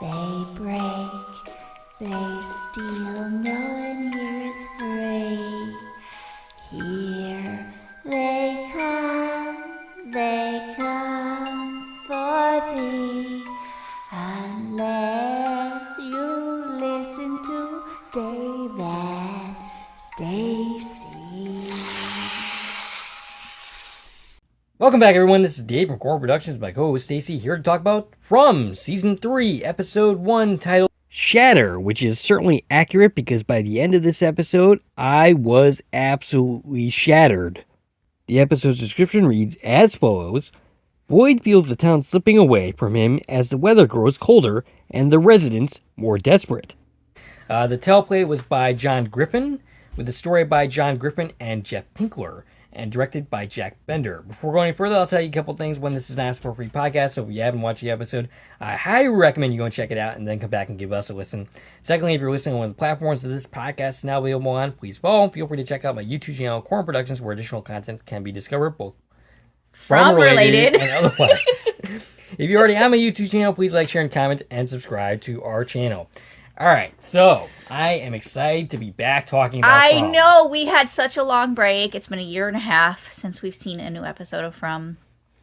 They break, they steal, no one here is free. Here they come for thee. Unless you listen to Dave and Stacie. Welcome back, everyone. This is Dave from Core Productions, my co-host Stacie, here to talk about From Season 3, Episode 1, titled Shatter, which is certainly accurate because by the end of this episode, I was absolutely shattered. The episode's description reads as follows. Boyd feels the town slipping away from him as the weather grows colder and the residents more desperate. The teleplay was by John Griffin, with the story by John Griffin and Jeff Pinkler, and directed by Jack Bender. Before going any further, I'll tell you a couple things when this is not a spoiler-free podcast, so if you haven't watched the episode, I highly recommend you go and check it out and then come back and give us a listen. Secondly, if you're listening on one of the platforms that this podcast is now available on, please follow. Feel free to check out my YouTube channel, Corn Productions, where additional content can be discovered, both from related and otherwise. If you're already on my YouTube channel, please like, share, and comment, and subscribe to our channel. All right, so I am excited to be back talking about From. I know we had such a long break. It's been a year and a half since we've seen a new episode of From.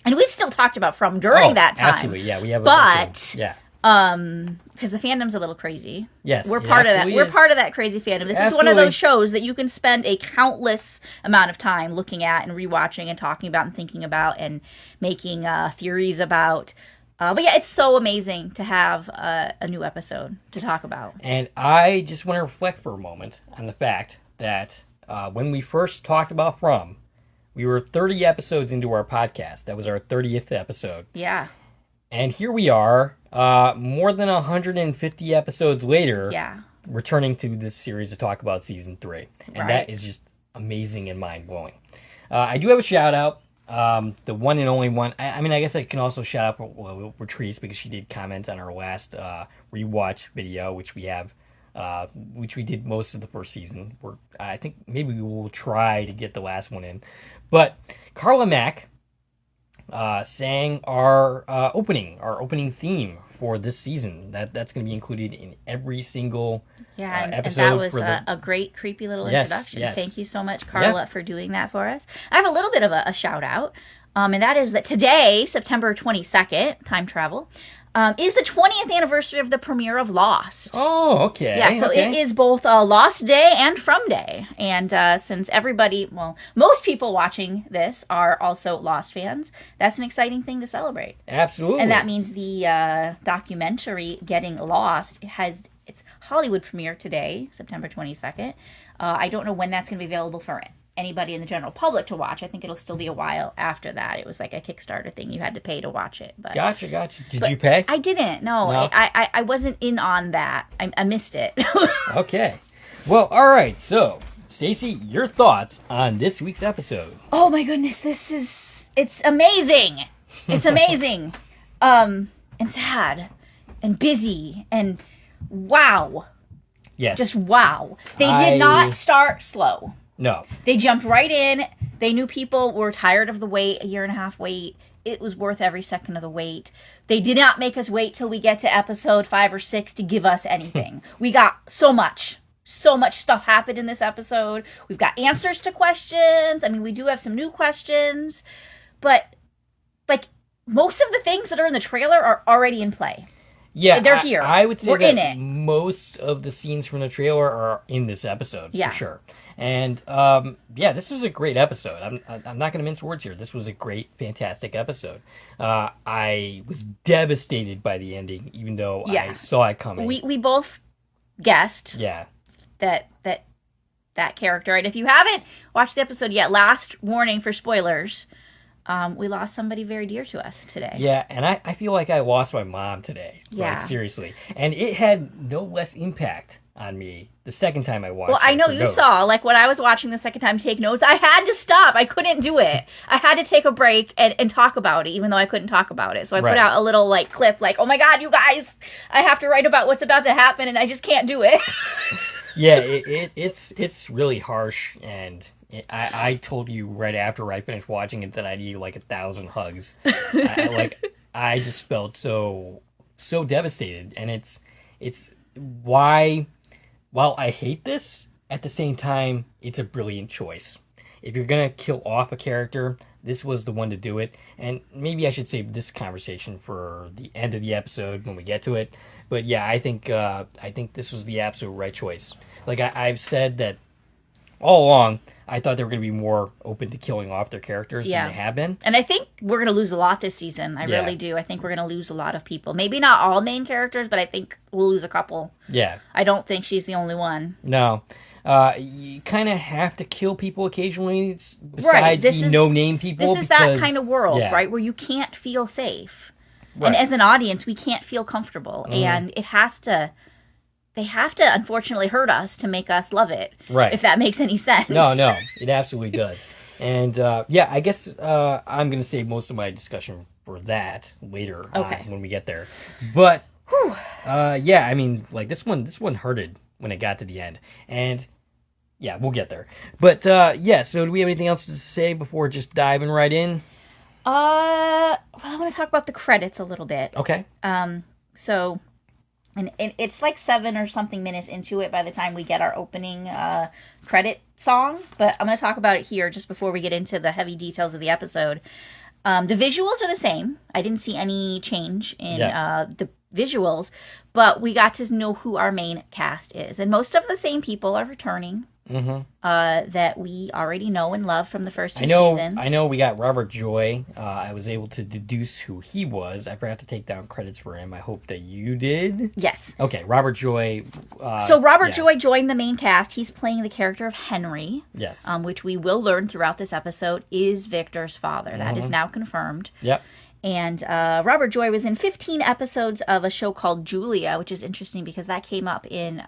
And we've still talked about From during that time. Absolutely, yeah. We have but, yeah. Because the fandom's a little crazy. Yes, we're part of that. We're part of that crazy fandom. This is one of those shows that you can spend a countless amount of time looking at and rewatching and talking about and thinking about and making theories about. But yeah, it's so amazing to have a new episode to talk about. And I just want to reflect for a moment on the fact that when we first talked about From, we were 30 episodes into our podcast. That was our 30th episode. Yeah. And here we are, more than 150 episodes later, returning to this series to talk about Season 3. And that is just amazing and mind-blowing. I do have a shout-out. The one and only one. I mean, I guess I can also shout out Latrice because she did comment on our last rewatch video, which we have, which we did most of the first season. I think maybe we will try to get the last one in. But Carla Mack sang our opening theme for this season. That's going to be included in every single episode. And that was a great, creepy little introduction. Yes. Thank you so much, Carla, for doing that for us. I have a little bit of a shout out, and that is that today, September 22nd, time travel, is the 20th anniversary of the premiere of Lost. Oh, okay. Yeah, so it is both a Lost Day and From Day. And since most people watching this are also Lost fans, that's an exciting thing to celebrate. Absolutely. And that means the documentary Getting Lost has its Hollywood premiere today, September 22nd. I don't know when that's going to be available for anybody in the general public to watch. I think it'll still be a while after that. It was like a Kickstarter thing. You had to pay to watch it. But Gotcha. Did you pay? I didn't. No. I wasn't in on that. I missed it. Okay. Well, all right. So, Stacie, your thoughts on this week's episode? Oh my goodness, it's amazing. It's amazing. And sad and busy and wow. Yes. Just wow. They did not start slow. No. They jumped right in. They knew people were tired of the wait, a year and a half wait. It was worth every second of the wait. They did not make us wait till we get to episode 5 or 6 to give us anything. We got so much stuff happened in this episode. We've got answers to questions. I mean, we do have some new questions, but like most of the things that are in the trailer are already in play. Yeah, they're here. I would say We're that in it. Most of the scenes from the trailer are in this episode, for sure. And this was a great episode. I'm not going to mince words here. This was a great, fantastic episode. I was devastated by the ending, even though I saw it coming. We both guessed. That character. And if you haven't watched the episode yet, last warning for spoilers. We lost somebody very dear to us today. Yeah, and I feel like I lost my mom today. Yeah. Like, seriously. And it had no less impact on me the second time I watched it. Well, I know you saw, like when I was watching the second time to take notes, I had to stop. I couldn't do it. I had to take a break and talk about it, even though I couldn't talk about it. So I put out a little like clip like, oh my God, you guys, I have to write about what's about to happen and I just can't do it. Yeah, it's really harsh, and I told you right after I finished watching it that I need like 1,000 hugs. I just felt so so devastated, and it's why, while I hate this, at the same time, it's a brilliant choice. If you're gonna kill off a character, this was the one to do it. And maybe I should save this conversation for the end of the episode when we get to it. But yeah, I think this was the absolute right choice. Like I've said that all along, I thought they were going to be more open to killing off their characters than they have been. And I think we're going to lose a lot this season. I really do. I think we're going to lose a lot of people. Maybe not all main characters, but I think we'll lose a couple. Yeah. I don't think she's the only one. No. You kind of have to kill people occasionally, besides the no-name people. This is that kind of world, right, where you can't feel safe. Right. And as an audience, we can't feel comfortable. And it has to... They have to, unfortunately, hurt us to make us love it. Right. If that makes any sense. No, it absolutely does. And, I guess I'm going to save most of my discussion for that later on when we get there. But, I mean, like, this one hurted when it got to the end. And, yeah, we'll get there. But, so do we have anything else to say before just diving right in? Well, I want to talk about the credits a little bit. Okay. So... And it's like 7 or something minutes into it by the time we get our opening credit song. But I'm going to talk about it here just before we get into the heavy details of the episode. The visuals are the same. I didn't see any change in the visuals. But we got to know who our main cast is. And most of the same people are returning. That we already know and love from the first two seasons. I know we got Robert Joy. I was able to deduce who he was. I forgot to take down credits for him. I hope that you did. Yes. Okay, Robert Joy. So Robert Joy joined the main cast. He's playing the character of Henry. Yes. Which we will learn throughout this episode is Victor's father. That is now confirmed. Yep. And Robert Joy was in 15 episodes of a show called Julia, which is interesting because that came up in...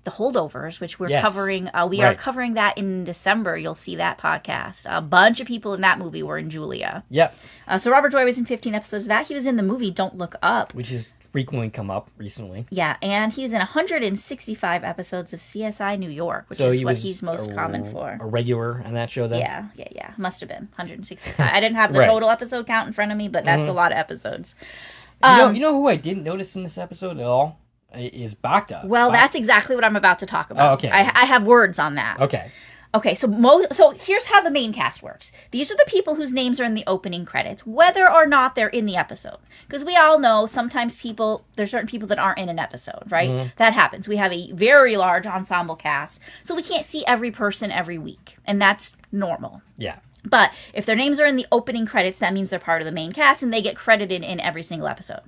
The Holdovers, which we're covering. We are covering that in December. You'll see that podcast. A bunch of people in that movie were in Julia. Yep. So Robert Joy was in 15 episodes of that. He was in the movie Don't Look Up. Which has frequently come up recently. Yeah, and he was in 165 episodes of CSI New York, which is what he's most common for. A regular on that show, then? Yeah. Must have been 165. I didn't have the total episode count in front of me, but that's a lot of episodes. You know who I didn't notice in this episode at all? Is Bacta. Well, that's exactly what I'm about to talk about. Oh, okay. I have words on that. Okay, so here's how the main cast works. These are the people whose names are in the opening credits, whether or not they're in the episode. Because we all know sometimes there's certain people that aren't in an episode, right? That happens. We have a very large ensemble cast, so we can't see every person every week. And that's normal. Yeah. But if their names are in the opening credits, that means they're part of the main cast, and they get credited in every single episode.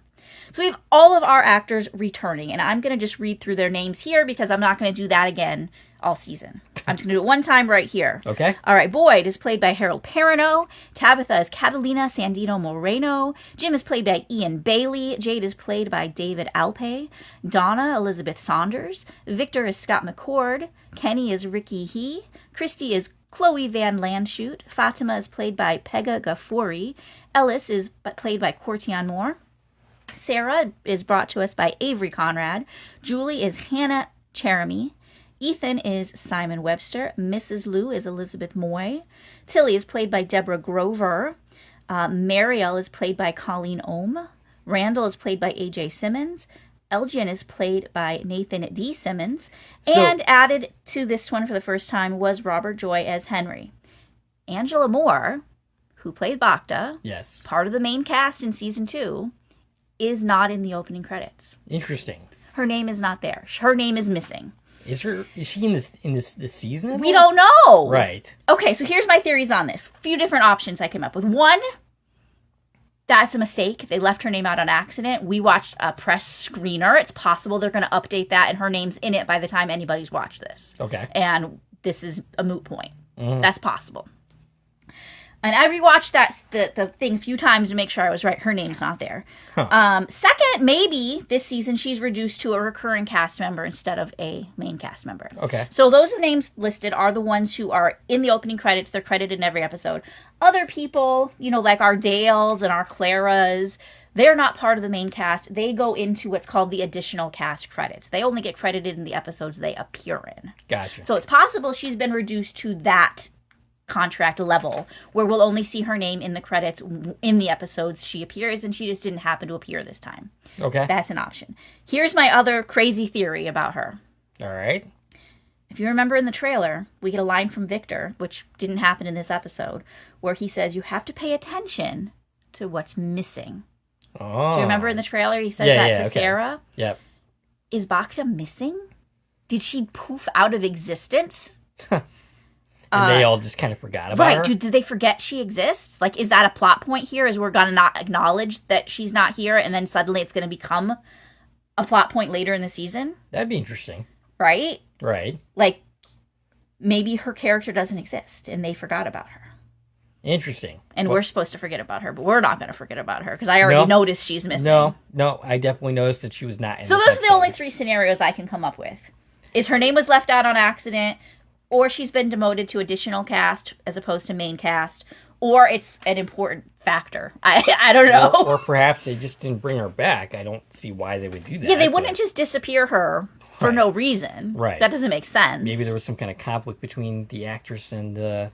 So we have all of our actors returning, and I'm going to just read through their names here because I'm not going to do that again all season. I'm just going to do it one time right here. Okay. All right, Boyd is played by Harold Perrineau. Tabitha is Catalina Sandino Moreno. Jim is played by Ian Bailey. Jade is played by David Alpay. Donna, Elizabeth Saunders. Victor is Scott McCord. Kenny is Ricky He. Christy is Chloe Van Landshoot. Fatima is played by Pegah Ghaffori. Ellis is played by Courtian Moore. Sarah is brought to us by Avery Conrad. Julie is Hannah Cherami. Ethan is Simon Webster. Mrs. Lou is Elizabeth Moy. Tilly is played by Deborah Grover. Mariel is played by Colleen Ohm. Randall is played by A.J. Simmons. Elgin is played by Nathan D. Simmons. And added to this one for the first time was Robert Joy as Henry. Angela Moore, who played Bacta, part of the main cast in season 2, is not in the opening credits. Interesting. Her name is not there. Her name is missing. Is she in this season? We don't know. Right. Okay, so here's my theories on this. A few different options I came up with. One, that's a mistake. They left her name out on accident. We watched a press screener. It's possible they're going to update that and her name's in it by the time anybody's watched this. Okay. And this is a moot point. That's possible. And I rewatched the thing a few times to make sure I was right. Her name's not there. Second, maybe this season she's reduced to a recurring cast member instead of a main cast member. Okay. So those names listed are the ones who are in the opening credits. They're credited in every episode. Other people, like our Dales and our Claras, they're not part of the main cast. They go into what's called the additional cast credits. They only get credited in the episodes they appear in. Gotcha. So it's possible she's been reduced to that contract level where we'll only see her name in the credits in the episodes she appears, and she just didn't happen to appear this time. Okay. That's an option. Here's my other crazy theory about her. All right. If you remember in the trailer, we get a line from Victor, which didn't happen in this episode, where he says, you have to pay attention to what's missing. Oh. Do you remember in the trailer he says that to Sarah? Yep. Is Bacta missing? Did she poof out of existence? And they all just kind of forgot about her? Right. Did they forget she exists? Like, is that a plot point here? Is we're going to not acknowledge that she's not here, and then suddenly it's going to become a plot point later in the season? That'd be interesting. Right? Right. Like, maybe her character doesn't exist, and they forgot about her. Interesting. And we're supposed to forget about her, but we're not going to forget about her, because I already noticed she's missing. No, I definitely noticed that she was not in So this those episode. are the only three scenarios I can come up with. Is her name was left out on accident, or she's been demoted to additional cast as opposed to main cast, or it's an important factor. I don't know. Or perhaps they just didn't bring her back. I don't see why they would do that. Yeah, they wouldn't just disappear her for no reason. Right. That doesn't make sense. Maybe there was some kind of conflict between the actress and the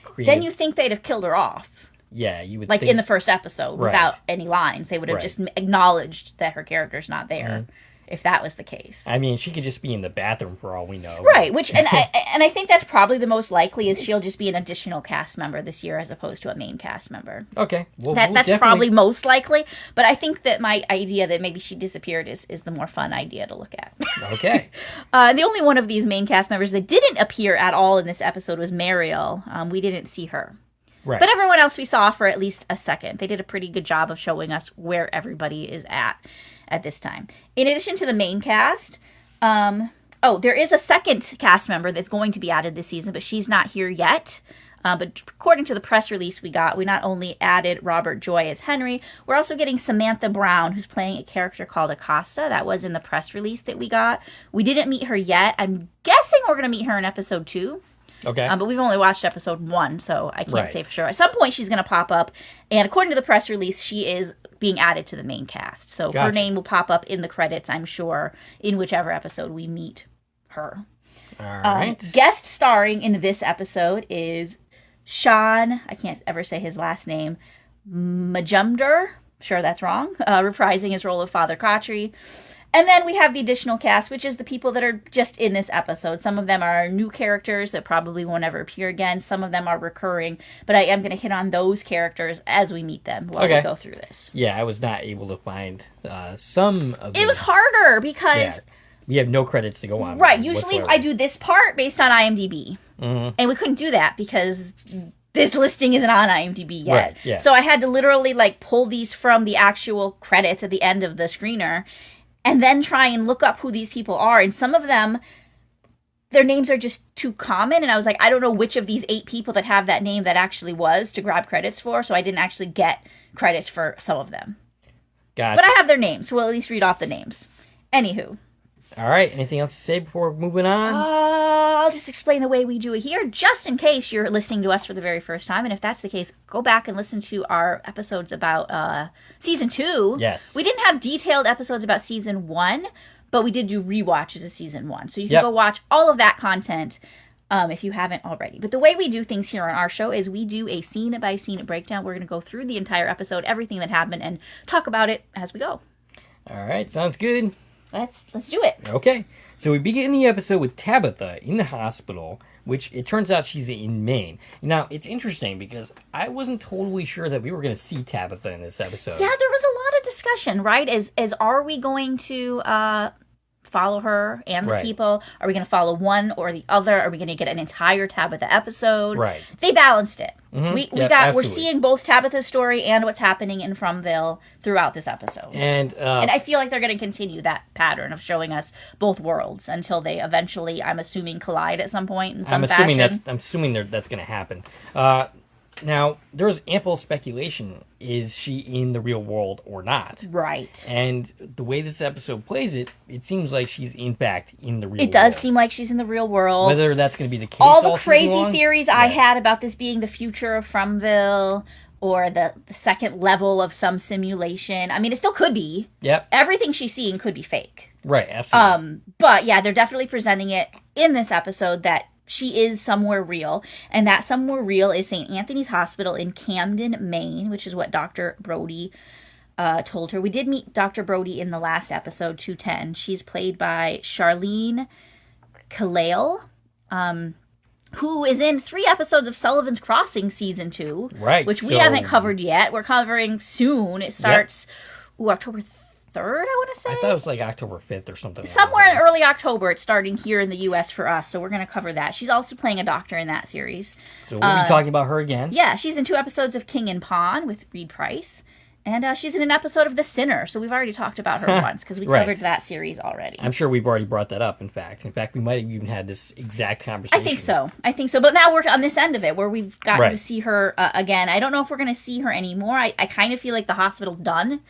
creative... Then you think they'd have killed her off. Yeah, you would like think... in the first episode, without any lines. They would have just acknowledged that her character's not there, if that was the case. I mean, she could just be in the bathroom for all we know. Right, and I think that's probably the most likely is she'll just be an additional cast member this year as opposed to a main cast member. Okay. Well, that's probably most likely, but I think that my idea that maybe she disappeared is the more fun idea to look at. Okay. The only one of these main cast members that didn't appear at all in this episode was Mariel. We didn't see her. Right. But everyone else we saw for at least a second. They did a pretty good job of showing us where everybody is at this time. In addition to the main cast, there is a second cast member that's going to be added this season, but she's not here yet. But according to the press release we not only added Robert Joy as Henry, we're also getting Samantha Brown, who's playing a character called Acosta. That was in the press release that we got. We didn't meet her yet. I'm guessing we're going to meet her in episode 2. Okay. But we've only watched episode 1, so I can't say for sure. At some point, she's going to pop up. And according to the press release, she is being added to the main cast. So her name will pop up in the credits, I'm sure, in whichever episode we meet her. All right. Guest starring in this episode is Sean, I can't ever say his last name, Majumder. Sure, that's wrong. Reprising his role of Father Khatri. And then we have the additional cast, which is the people that are just in this episode. Some of them are new characters that probably won't ever appear again. Some of them are recurring. But I am going to hit on those characters as we meet them while we go through this. Yeah, I was not able to find some of them. It was harder because... we have no credits to go on. Right, usually I do this part based on IMDb. Mm-hmm. And we couldn't do that because... this listing isn't on IMDb yet. Right, yeah. So I had to literally pull these from the actual credits at the end of the screener and then try and look up who these people are. And some of them, their names are just too common. And I was like, I don't know which of these 8 people that have that name that actually was to grab credits for. So I didn't actually get credits for some of them. Gotcha. But I have their names, so we'll at least read off the names. Anywho. All right. Anything else to say before moving on? I'll just explain the way we do it here, just in case you're listening to us for the very first time. And if that's the case, go back and listen to our episodes about Season 2. Yes. We didn't have detailed episodes about Season 1, but we did do rewatches of Season 1. So you can go watch all of that content if you haven't already. But the way we do things here on our show is we do a scene-by-scene breakdown. We're going to go through the entire episode, everything that happened, and talk about it as we go. All right. Sounds good. Let's do it. Okay. So we begin the episode with Tabitha in the hospital, which it turns out she's in Maine. Now, it's interesting because I wasn't totally sure that we were going to see Tabitha in this episode. Yeah, there was a lot of discussion, right? As are we going to follow her and the people? Are we going to follow one or the other? Are we going to get an entire Tabitha episode? Right. They balanced it. Mm-hmm. We're seeing both Tabitha's story and what's happening in Fromville throughout this episode. And I feel like they're going to continue that pattern of showing us both worlds until they eventually, I'm assuming, collide at some point in some fashion. I'm assuming that's going to happen. Now, there's ample speculation. Is she in the real world or not? Right. And the way this episode plays it seems like she's in fact in the real world. It does seem like she's in the real world. Whether that's going to be the case all the crazy theories I had about this being the future of Fromville or the second level of some simulation. I mean, it still could be. Yep. Everything she's seeing could be fake. Right, absolutely. But yeah, they're definitely presenting it in this episode that she is somewhere real, and that somewhere real is St. Anthony's Hospital in Camden, Maine, which is what Dr. Brody told her. We did meet Dr. Brody in the last episode, 210. She's played by Charlene Kalale, who is in 3 episodes of Sullivan's Crossing season 2, right? Which we haven't covered yet. We're covering soon. It starts October 3rd, I want to say. I thought it was like October 5th or something. Somewhere in early October, it's starting here in the U.S. for us, so we're going to cover that. She's also playing a doctor in that series. So we'll be talking about her again. Yeah, she's in 2 episodes of King and Pawn with Reed Price. And she's in an episode of The Sinner, so we've already talked about her once, because we covered that series already. I'm sure we've already brought that up, in fact. In fact, we might have even had this exact conversation. I think so. But now we're on this end of it, where we've gotten to see her again. I don't know if we're going to see her anymore. I kind of feel like the hospital's done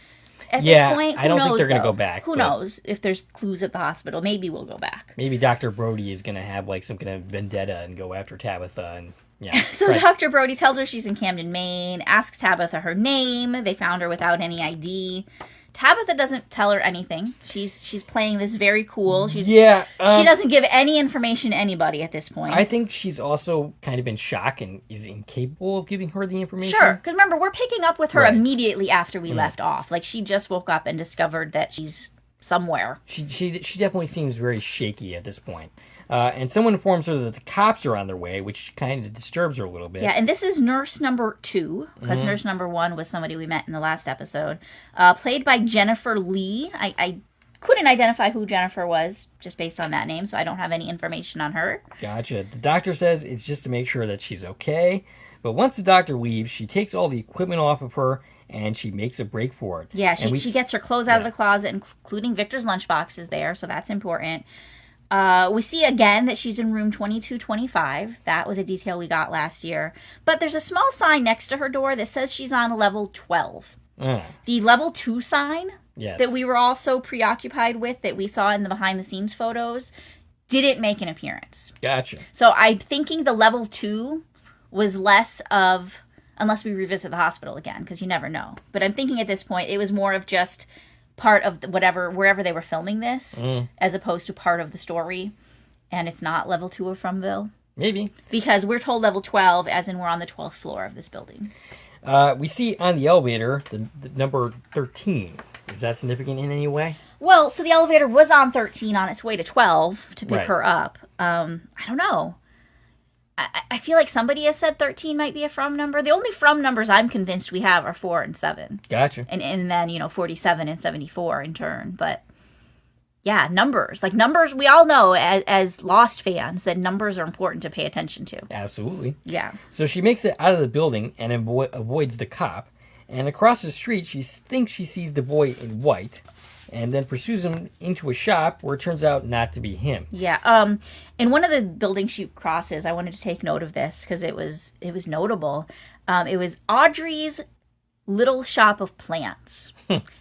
at this point. I don't think they're going to go back. Who knows if there's clues at the hospital. Maybe we'll go back. Maybe Dr. Brody is going to have like some kind of vendetta and go after Tabitha and... Yeah. So Dr. Brody tells her she's in Camden, Maine, asks Tabitha her name. They found her without any ID. Tabitha doesn't tell her anything. She's playing this very cool. She doesn't give any information to anybody at this point. I think she's also kind of in shock and is incapable of giving her the information. Sure, because remember, we're picking up with her immediately after we left off. Like, she just woke up and discovered that she's somewhere. She definitely seems very shaky at this point. And someone informs her that the cops are on their way, which kind of disturbs her a little bit. Yeah, and this is nurse number 2, because nurse number 1 was somebody we met in the last episode, played by Jennifer Lee. I couldn't identify who Jennifer was just based on that name, so I don't have any information on her. Gotcha. The doctor says it's just to make sure that she's okay, but once the doctor leaves, she takes all the equipment off of her, and she makes a break for it. Yeah, she gets her clothes out of the closet, including Victor's lunchbox is there, so that's important. We see again that she's in room 2225. That was a detail we got last year. But there's a small sign next to her door that says she's on level 12. The level 2 sign that we were all so preoccupied with that we saw in the behind-the-scenes photos didn't make an appearance. Gotcha. So I'm thinking the level 2 was less of, unless we revisit the hospital again, because you never know. But I'm thinking at this point it was more of just... part of wherever they were filming this, as opposed to part of the story, and it's not level 2 of Fromville. Maybe. Because we're told level 12, as in we're on the 12th floor of this building. We see on the elevator the number 13. Is that significant in any way? Well, so the elevator was on 13 on its way to 12 to pick her up. I don't know. I feel like somebody has said 13 might be a from number. The only from numbers I'm convinced we have are 4 and 7. Gotcha. And then, 47 and 74 in turn. But, yeah, numbers. Like, numbers, we all know as Lost fans that numbers are important to pay attention to. Absolutely. Yeah. So she makes it out of the building and avoids the cop. And across the street, she thinks she sees the boy in white. And then pursues him into a shop where it turns out not to be him. Yeah. In one of the buildings she crosses, I wanted to take note of this because it was notable. It was Audrey's Little Shop of Plants.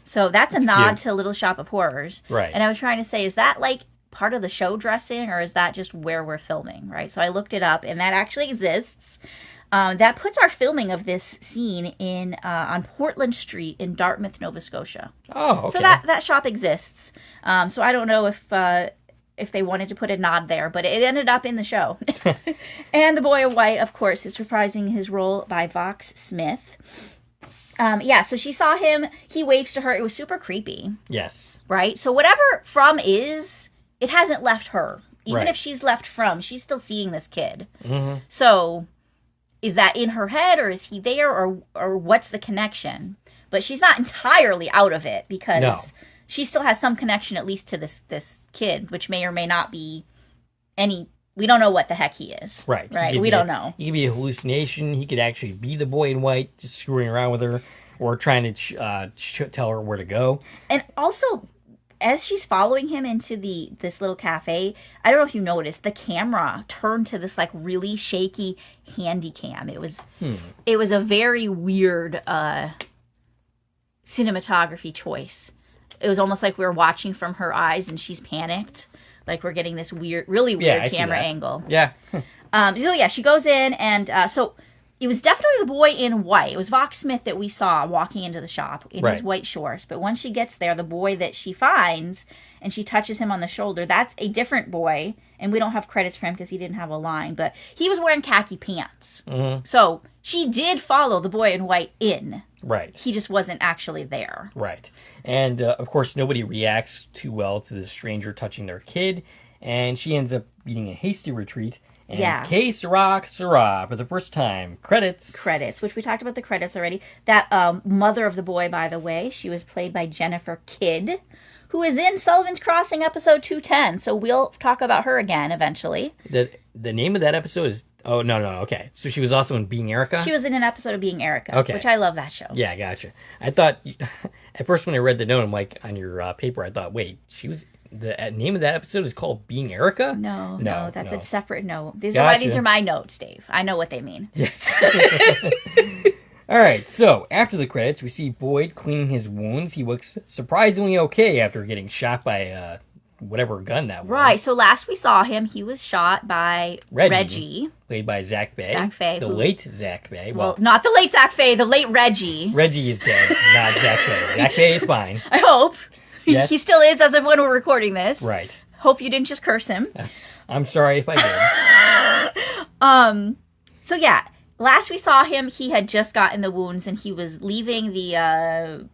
So that's a nod cute. to Little Shop of Horrors. Right. And I was trying to say, is that like part of the show dressing or is that just where we're filming? Right. So I looked it up and that actually exists. That puts our filming of this scene in on Portland Street in Dartmouth, Nova Scotia. Oh, okay. So that shop exists. So I don't know if they wanted to put a nod there, but it ended up in the show. And the boy in white, of course, is reprising his role by Vox Smith. So she saw him. He waves to her. It was super creepy. Yes. Right? So whatever From is, it hasn't left her. Even Right. if she's left From, she's still seeing this kid. Mm-hmm. So... is that in her head, or is he there, or what's the connection? But she's not entirely out of it, because she still has some connection, at least to this kid, which may or may not be any... we don't know what the heck he is. Right. We don't know. He could be a hallucination. He could actually be the boy in white, just screwing around with her, or trying to tell her where to go. And also... as she's following him into this little cafe, I don't know if you noticed, the camera turned to this like really shaky handy cam. It was a very weird cinematography choice. It was almost like we were watching from her eyes and she's panicked. Like we're getting this really weird camera angle. Yeah. She goes in and so it was definitely the boy in white. It was Vox Smith that we saw walking into the shop in his white shorts. But when she gets there, the boy that she finds and she touches him on the shoulder, that's a different boy. And we don't have credits for him because he didn't have a line. But he was wearing khaki pants. Mm-hmm. So she did follow the boy in white in. Right. He just wasn't actually there. Right. And, of course, nobody reacts too well to the stranger touching their kid. And she ends up beating a hasty retreat. And Que Sera, for the first time. Credits, which we talked about the credits already. That mother of the boy, by the way, she was played by Jennifer Kidd, who is in Sullivan's Crossing episode 210. So we'll talk about her again eventually. The name of that episode is... Oh, no, okay. So she was also in Being Erica? She was in an episode of Being Erica, which I love that show. Yeah, gotcha. I thought... At first when I read the note, I'm like, on your paper, I thought, wait, she was... The name of that episode is called Being Erica? No, that's a separate note. These are my notes, Dave. I know what they mean. Yes. All right, so after the credits, we see Boyd cleaning his wounds. He looks surprisingly okay after getting shot by whatever gun that was. Right, so last we saw him, he was shot by Reggie. Played by Zach Bay. Late Zach Bay. Well, not the late Zach Bay, the late Reggie. Reggie is dead, not Zach Bay. Zach Bay is fine. I hope. Yes. He still is as of when we're recording this. Right. Hope you didn't just curse him. I'm sorry if I did. So yeah, last we saw him, he had just gotten the wounds and he was leaving the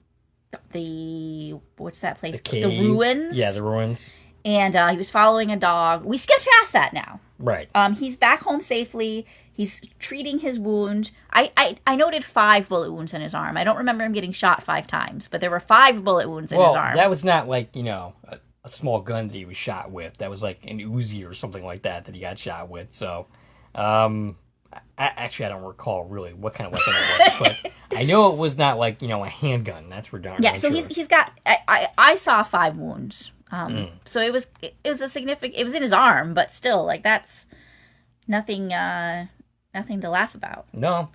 what's that place? The cave. The ruins. Yeah, the ruins. And he was following a dog. We skipped past that now. Right. He's back home safely. He's treating his wound. I noted 5 bullet wounds in his arm. I don't remember him getting shot 5 times, but there were 5 bullet wounds in his arm. That was not like, a small gun that he was shot with. That was like an Uzi or something like that he got shot with. So, I don't recall really what kind of weapon it was, but I know it was not like, a handgun. That's for darn Yeah, so sure. he's got, I saw 5 wounds. So it was a significant, it was in his arm, but still, like, that's nothing to laugh about. No.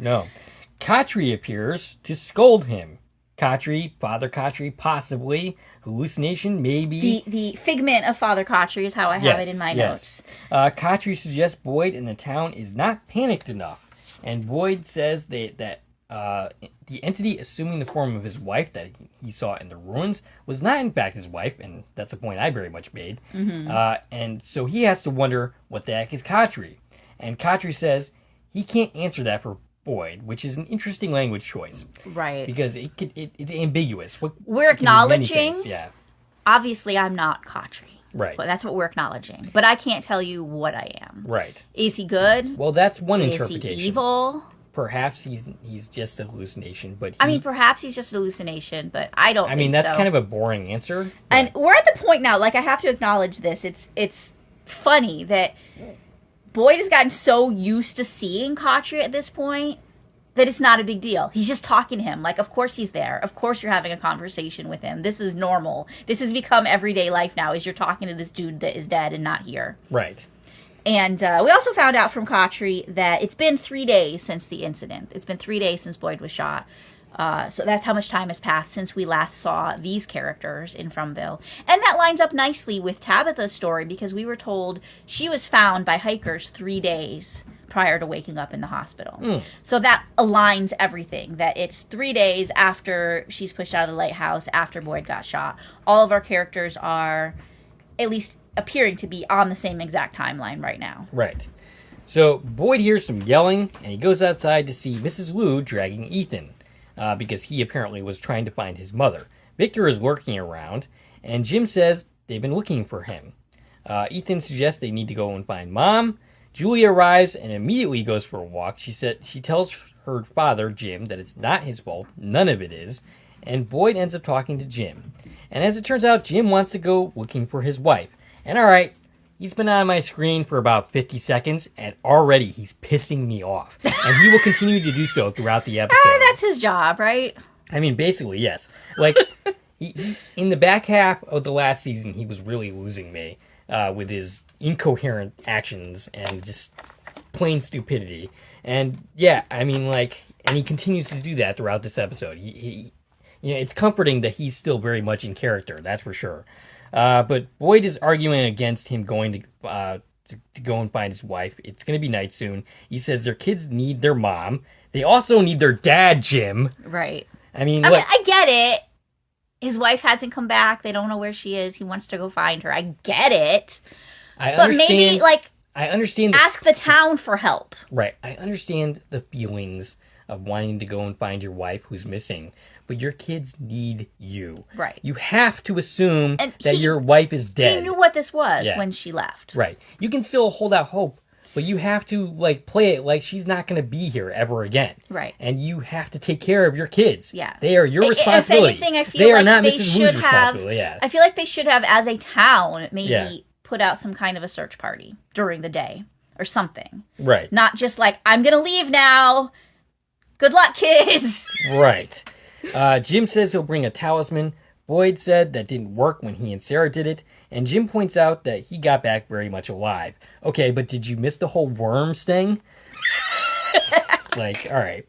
Khatri appears to scold him. Father Khatri, possibly. Hallucination, maybe. The figment of Father Khatri is how I have it in my notes. Khatri suggests Boyd in the town is not panicked enough. And Boyd says that the entity assuming the form of his wife that he saw in the ruins was not in fact his wife, and that's a point I very much made. Mm-hmm. And so he has to wonder what the heck is Khatri. And Khatri says he can't answer that for Boyd, which is an interesting language choice. Right. Because it's ambiguous. We're acknowledging, yeah. Obviously I'm not Khatri. Right. But that's what we're acknowledging. But I can't tell you what I am. Right. Is he good? Well, that's one is interpretation. Is he evil? Perhaps he's just a hallucination, but perhaps he's just a hallucination, but I don't think that's so. kind of a boring answer. And we're at the point now, like, I have to acknowledge this. It's funny that Boyd has gotten so used to seeing Khatri at this point that it's not a big deal. He's just talking to him. Like, of course he's there. Of course you're having a conversation with him. This is normal. This has become everyday life now, is you're talking to this dude that is dead and not here. Right. And we also found out from Khatri that it's been 3 days since the incident. It's been 3 days since Boyd was shot. So that's how much time has passed since we last saw these characters in Fromville. And that lines up nicely with Tabitha's story because we were told she was found by hikers 3 days prior to waking up in the hospital. So that aligns everything, that it's 3 days after she's pushed out of the lighthouse, after Boyd got shot. All of our characters are at least appearing to be on the same exact timeline right now. Right. So Boyd hears some yelling, and he goes outside to see Mrs. Wu dragging Ethan, because he apparently was trying to find his mother. Victor is lurking around, and Jim says they've been looking for him. Ethan suggests they need to go and find Mom. Julia arrives and immediately goes for a walk. She tells her father, Jim, that it's not his fault. None of it is. And Boyd ends up talking to Jim. And as it turns out, Jim wants to go looking for his wife. And all right, he's been on my screen for about 50 seconds, and already he's pissing me off. And he will continue to do so throughout the episode. That's his job, right? I mean, basically, yes. Like, he, in the back half of the last season, he was really losing me with his incoherent actions and just plain stupidity. And yeah, I mean, like, and he continues to do that throughout this episode. It's comforting that he's still very much in character, that's for sure. But Boyd is arguing against him going to to go and find his wife. It's going to be night soon. He says their kids need their mom. They also need their dad, Jim. Right. I mean, I get it. His wife hasn't come back. They don't know where she is. He wants to go find her. I get it. But maybe, I understand. Ask the town for help. Right. I understand the feelings of wanting to go and find your wife who's missing. But your kids need you. Right. You have to assume that your wife is dead. He knew what this was when she left. Right. You can still hold out hope, but you have to play it like she's not going to be here ever again. Right. And you have to take care of your kids. Yeah. They are your responsibility. If anything, I feel they are like not they Mrs. should Wu's have. responsibility. Yeah. I feel like they should have, as a town, maybe put out some kind of a search party during the day or something. Right. Not just like, I'm going to leave now. Good luck, kids. Right. Jim says he'll bring a talisman. Boyd said that didn't work when he and Sarah did it. And Jim points out that he got back very much alive. Okay, but did you miss the whole worms thing? All right.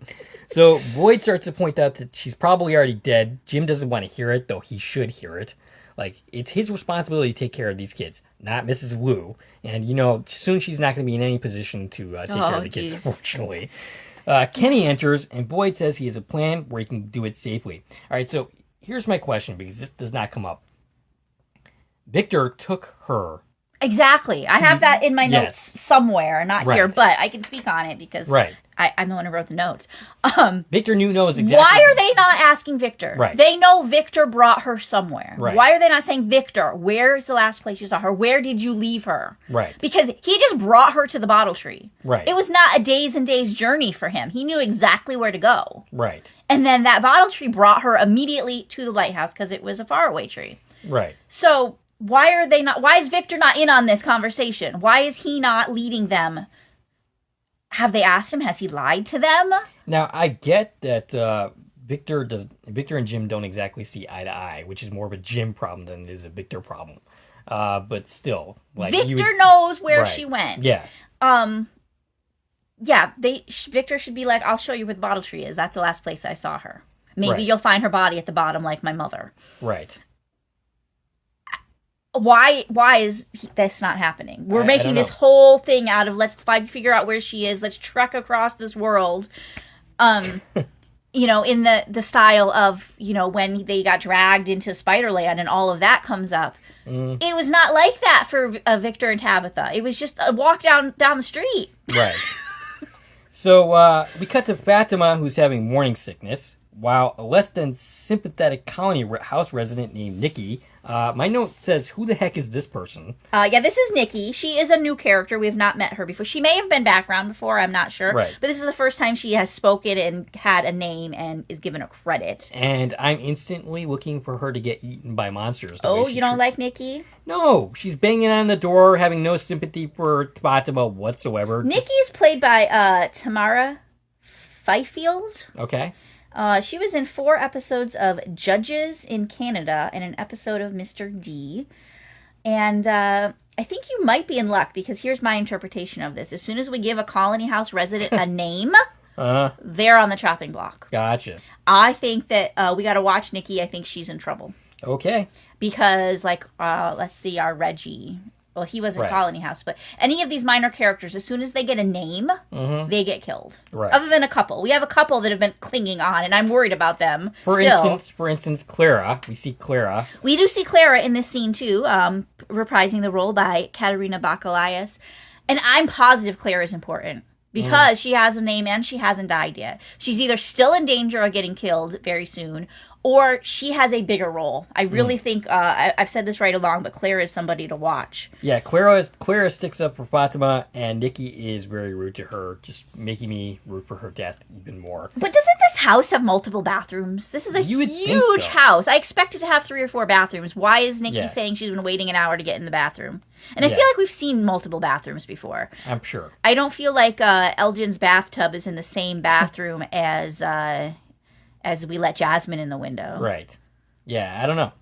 So Boyd starts to point out that she's probably already dead. Jim doesn't want to hear it, though he should hear it. It's his responsibility to take care of these kids, not Mrs. Wu. And, soon she's not going to be in any position to take care of the kids, unfortunately. Kenny enters, and Boyd says he has a plan where he can do it safely. All right, so here's my question, because this does not come up. Victor took her. Exactly. I have that in my notes somewhere, not here, but I can speak on it because I'm the one who wrote the notes. Victor knows exactly. Why are they not asking Victor? Right. They know Victor brought her somewhere. Right. Why are they not saying, Victor, where is the last place you saw her? Where did you leave her? Right. Because he just brought her to the bottle tree. Right. It was not a days and days journey for him. He knew exactly where to go. Right. And then that bottle tree brought her immediately to the lighthouse because it was a faraway tree. Right. So why is Victor not in on this conversation? Why is he not leading them? Have they asked him? Has he lied to them? Now, I get that Victor and Jim don't exactly see eye to eye, which is more of a Jim problem than it is a Victor problem. But still, Victor knows where she went. Yeah. Victor should be like, I'll show you where the bottle tree is. That's the last place I saw her. Maybe you'll find her body at the bottom like my mother. Right. Why is this not happening? We're making this whole thing out of let's figure out where she is. Let's trek across this world. In the style of, when they got dragged into Spiderland and all of that comes up. It was not like that for Victor and Tabitha. It was just a walk down the street. Right. So we cut to Fatima, who's having morning sickness, while a less than sympathetic colony house resident named Nikki. My note says, who the heck is this person? This is Nikki. She is a new character. We have not met her before. She may have been background before. I'm not sure. Right. But this is the first time she has spoken and had a name and is given a credit. And I'm instantly looking for her to get eaten by monsters. Oh, you don't like Nikki? No. She's banging on the door, having no sympathy for Fatima whatsoever. Nikki is played by Tamara Fifield. Okay. She was in 4 episodes of Judges in Canada and an episode of Mr. D. And I think you might be in luck because here's my interpretation of this. As soon as we give a colony house resident a name, they're on the chopping block. Gotcha. I think that we got to watch Nikki. I think she's in trouble. Okay. Because, let's see, our Reggie. Well, he was in Colony House, but any of these minor characters, as soon as they get a name, they get killed. Right. Other than a couple. We have a couple that have been clinging on, and I'm worried about them For instance, Clara. We see Clara. We do see Clara in this scene, too, reprising the role by Katerina Bacalias. And I'm positive Clara is important. Because she has a name and she hasn't died yet. She's either still in danger of getting killed very soon, or she has a bigger role. I really think, I've said this right along, but Clara is somebody to watch. Yeah, Clara sticks up for Fatima, and Nikki is very rude to her, just making me root for her death even more. But doesn't this house have multiple bathrooms? This is a huge house. I expected to have 3 or 4 bathrooms. Why is Nikki saying she's been waiting an hour to get in the bathroom? And I feel like we've seen multiple bathrooms before. I'm sure. I don't feel like Elgin's bathtub is in the same bathroom as we let Jasmine in the window. Right. Yeah, I don't know.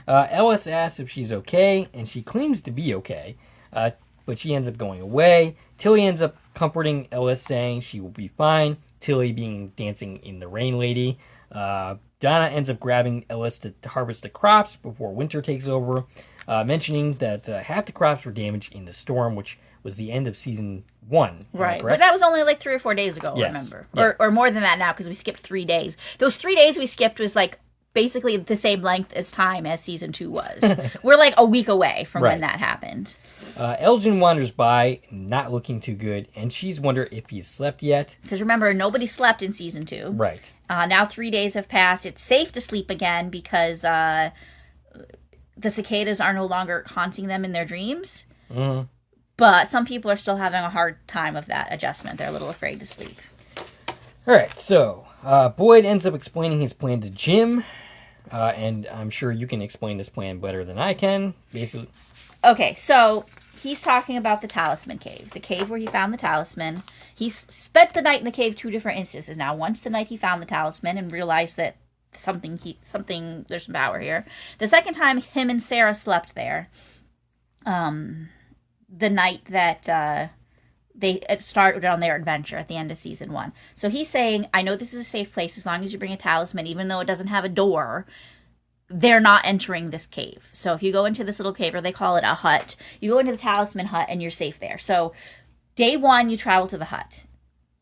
Ellis asks if she's okay, and she claims to be okay, but she ends up going away. Tilly ends up comforting Ellis, saying she will be fine. Tilly being dancing in the rain lady. Donna ends up grabbing Ellis to harvest the crops before winter takes over, mentioning that half the crops were damaged in the storm, which was the end of season 1. Am I Right. correct? But that was only like 3 or 4 days ago, Yes. remember? Yeah. Or more than that now, because we skipped 3 days. Those 3 days we skipped was like basically the same length as time as season 2 was. We're like a week away from when Right. that happened. Elgin wanders by, not looking too good, and she's wondering if he's slept yet. Because remember, nobody slept in season 2. Right. Now 3 days have passed. It's safe to sleep again because the cicadas are no longer haunting them in their dreams. Mm-hmm. But some people are still having a hard time of that adjustment. They're a little afraid to sleep. All right, so Boyd ends up explaining his plan to Jim, and I'm sure you can explain this plan better than I can. Basically, Okay, so he's talking about the talisman cave, the cave where he found the talisman. He's spent the night in the cave 2 different instances now. Once the night he found the talisman and realized that there's some power here. The second time, him and Sarah slept there. The night that they started on their adventure at the end of season 1. So he's saying, I know this is a safe place as long as you bring a talisman, even though it doesn't have a door. They're not entering this cave. So if you go into this little cave, or they call it a hut, you go into the talisman hut and you're safe there. So day 1, you travel to the hut.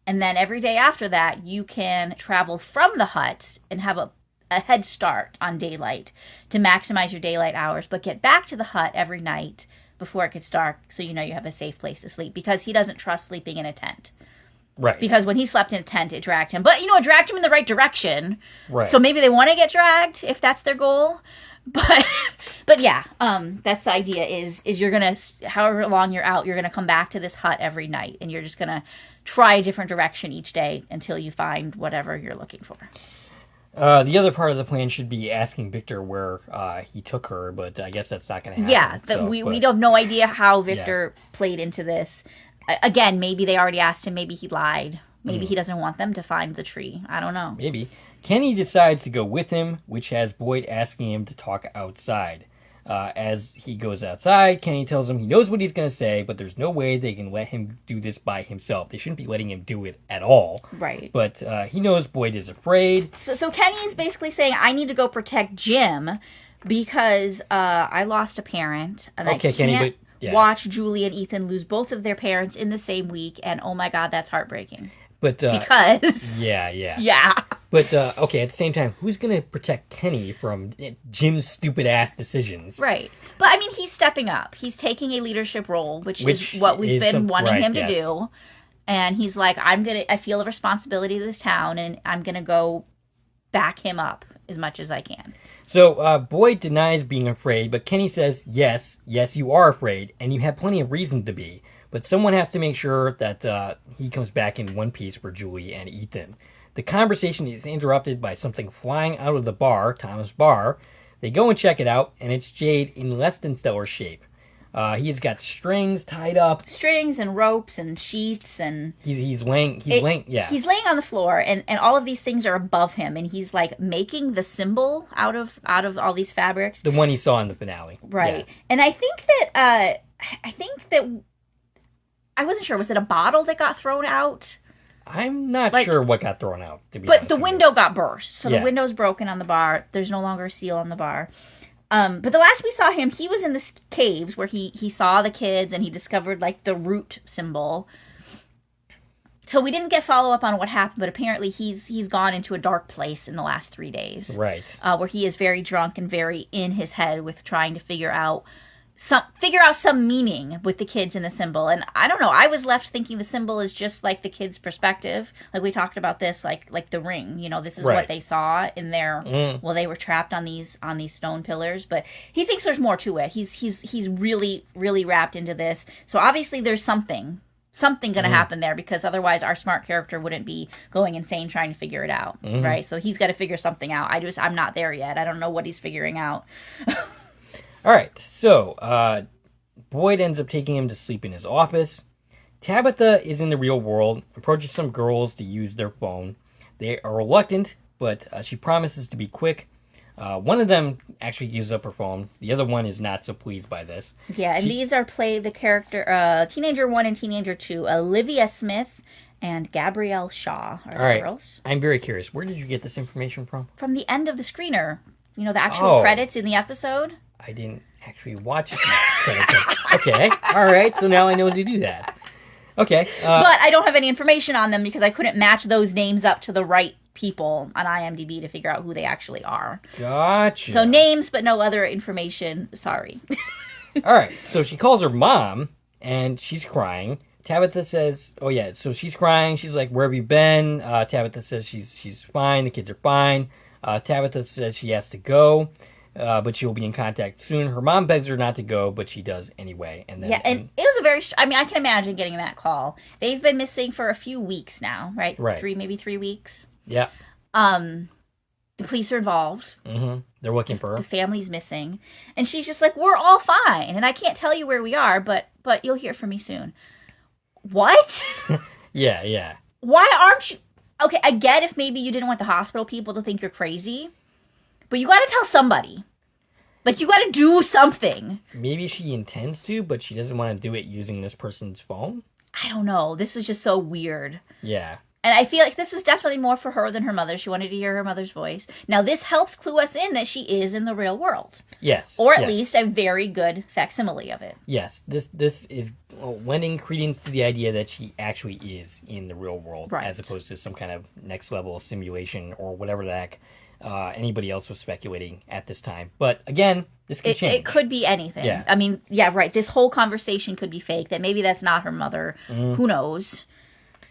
And then every day after that, you can travel from the hut and have a head start on daylight to maximize your daylight hours, but get back to the hut every night before it gets dark so you know you have a safe place to sleep, because he doesn't trust sleeping in a tent. right? Because when he slept in a tent, it dragged him. But, it dragged him in the right direction. Right. So maybe they want to get dragged if that's their goal. But yeah, that's the idea is you're going to, however long you're out, you're going to come back to this hut every night. And you're just going to try a different direction each day until you find whatever you're looking for. The other part of the plan should be asking Victor where he took her, but I guess that's not going to happen. Yeah, we have no idea how Victor played into this. Again, maybe they already asked him. Maybe he lied. Maybe he doesn't want them to find the tree. I don't know. Maybe. Kenny decides to go with him, which has Boyd asking him to talk outside. As he goes outside, Kenny tells him he knows what he's going to say, but there's no way they can let him do this by himself. They shouldn't be letting him do it at all. Right. But he knows Boyd is afraid. So Kenny is basically saying, I need to go protect Jim because I lost a parent. And Okay, I Kenny, can't but- yeah. watch Julie and Ethan lose both of their parents in the same week. And oh my God, that's heartbreaking. But Because... yeah. Yeah. But okay, at the same time, who's going to protect Kenny from Jim's stupid ass decisions? Right. But I mean, he's stepping up. He's taking a leadership role, which is what we've been wanting him to do. And he's like, I feel a responsibility to this town, and I'm going to go back him up as much as I can. So Boyd denies being afraid, but Kenny says, yes, you are afraid, and you have plenty of reason to be. But someone has to make sure that he comes back in one piece for Julie and Ethan. The conversation is interrupted by something flying out of the bar, Thomas' bar. They go and check it out, and it's Jade in less than stellar shape. He's got strings tied up. Strings and ropes and sheets and... He's laying, yeah. He's laying on the floor, and all of these things are above him, and he's like making the symbol out of all these fabrics. The one he saw in the finale. Right. Yeah. And I think that I wasn't sure, was it a bottle that got thrown out? I'm not sure what got thrown out, to be But honest the with window got burst. So Yeah. the window's broken on the bar. There's no longer a seal on the bar. But the last we saw him, he was in the caves where he saw the kids and he discovered like the root symbol. So we didn't get follow up on what happened, but apparently he's gone into a dark place in the last 3 days. you. Right. Where he is very drunk and very in his head with trying to figure out some meaning with the kids in the symbol. And I don't know, I was left thinking the symbol is just like the kids' perspective. Like we talked about this, like the ring, this is Right. what they saw in their, they were trapped on these stone pillars, but he thinks there's more to it. He's really, really wrapped into this. So obviously there's something going to happen there, because otherwise our smart character wouldn't be going insane trying to figure it out. Right. So he's got to figure something out. I'm not there yet. I don't know what he's figuring out. All right, so Boyd ends up taking him to sleep in his office. Tabitha is in the real world, approaches some girls to use their phone. They are reluctant, but she promises to be quick. One of them actually gives up her phone. The other one is not so pleased by this. Yeah, and these are the character, Teenager 1 and Teenager 2, Olivia Smith and Gabrielle Shaw are the girls. I'm very curious. Where did you get this information from? From the end of the screener, the actual credits in the episode. I didn't actually watch the credits. Okay, all right. So now I know to do that. Okay. But I don't have any information on them because I couldn't match those names up to the right people on IMDb to figure out who they actually are. Gotcha. So names, but no other information. Sorry. All right. So she calls her mom, and she's crying. Tabitha says, "Oh yeah." So she's crying. She's like, "Where have you been?" Tabitha says she's fine. The kids are fine. Tabitha says she has to go, but she'll be in contact soon. Her mom begs her not to go, but she does anyway. And then, and it was a very. I mean, I can imagine getting that call. They've been missing for a few weeks now, right? Right. Maybe 3 weeks. Yeah. The police are involved. Mm-hmm. They're looking for her. The family's missing, and she's just like, "We're all fine, and I can't tell you where we are, but you'll hear from me soon." What? Yeah. Why aren't you? Okay, I get if maybe you didn't want the hospital people to think you're crazy, but you got to tell somebody. Like, you got to do something. Maybe she intends to, but she doesn't want to do it using this person's phone. I don't know. This was just so weird. Yeah. And I feel like this was definitely more for her than her mother. She wanted to hear her mother's voice. Now, this helps clue us in that she is in the real world. Yes. Or at least a very good facsimile of it. Yes. This is lending credence to the idea that she actually is in the real world, right, as opposed to some kind of next level simulation or whatever the heck anybody else was speculating at this time. But again, this could change. It could be anything. Yeah. I mean, yeah, right. This whole conversation could be fake. That maybe that's not her mother. Who knows?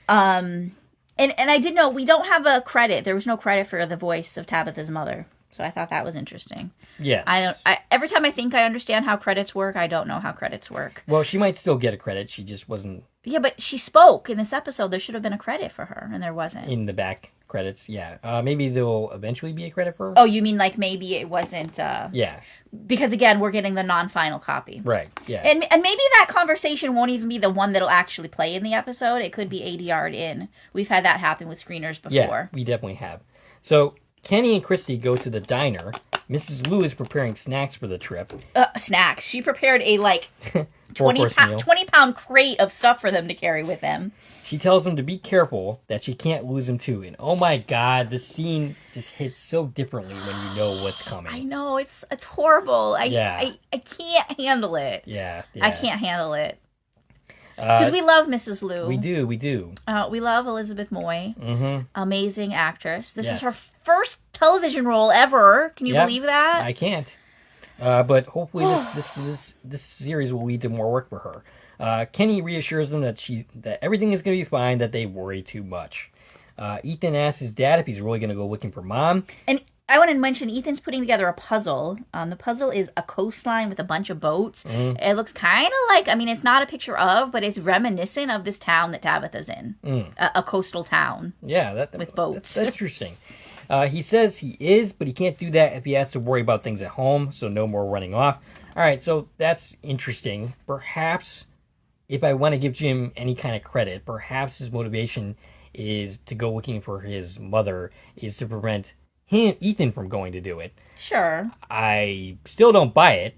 And I did know we don't have a credit. There was no credit for the voice of Tabitha's mother. So I thought that was interesting. Yes. Every time I think I understand how credits work, I don't know how credits work. Well, she might still get a credit. She just wasn't. Yeah, but she spoke in this episode. There should have been a credit for her, and there wasn't. In the back credits, yeah. Maybe there'll eventually be a credit for her. Oh, you mean like maybe it wasn't... yeah. Because, again, we're getting the non-final copy. Right, yeah. And maybe that conversation won't even be the one that'll actually play in the episode. It could be ADR'd in. We've had that happen with screeners before. Yeah, we definitely have. So, Kenny and Christy go to the diner. Mrs. Lou is preparing snacks for the trip. Snacks. She prepared a, 20-pound 20-pound crate of stuff for them to carry with them. She tells them to be careful, that she can't lose them too. And oh my god, this scene just hits so differently when you know what's coming. I know, it's horrible. I can't handle it. Yeah. I can't handle it. Because we love Mrs. Lou. We do. We love Elizabeth Moy. Mm-hmm. Amazing actress. This is her first television role ever. Can you believe that? I can't. But hopefully this series will lead to more work for her. Kenny reassures them that everything is going to be fine, that they worry too much. Ethan asks his dad if he's really going to go looking for Mom. And I want to mention, Ethan's putting together a puzzle. The puzzle is a coastline with a bunch of boats. Mm. It looks kind of like, I mean, it's not a picture of, but it's reminiscent of this town that Tabitha's in. A coastal town. Yeah. With boats. That's interesting. He says he is, but he can't do that if he has to worry about things at home, so no more running off. All right, so that's interesting. Perhaps, if I want to give Jim any kind of credit, perhaps his motivation is to go looking for his mother, is to prevent Ethan from going to do it. Sure. I still don't buy it,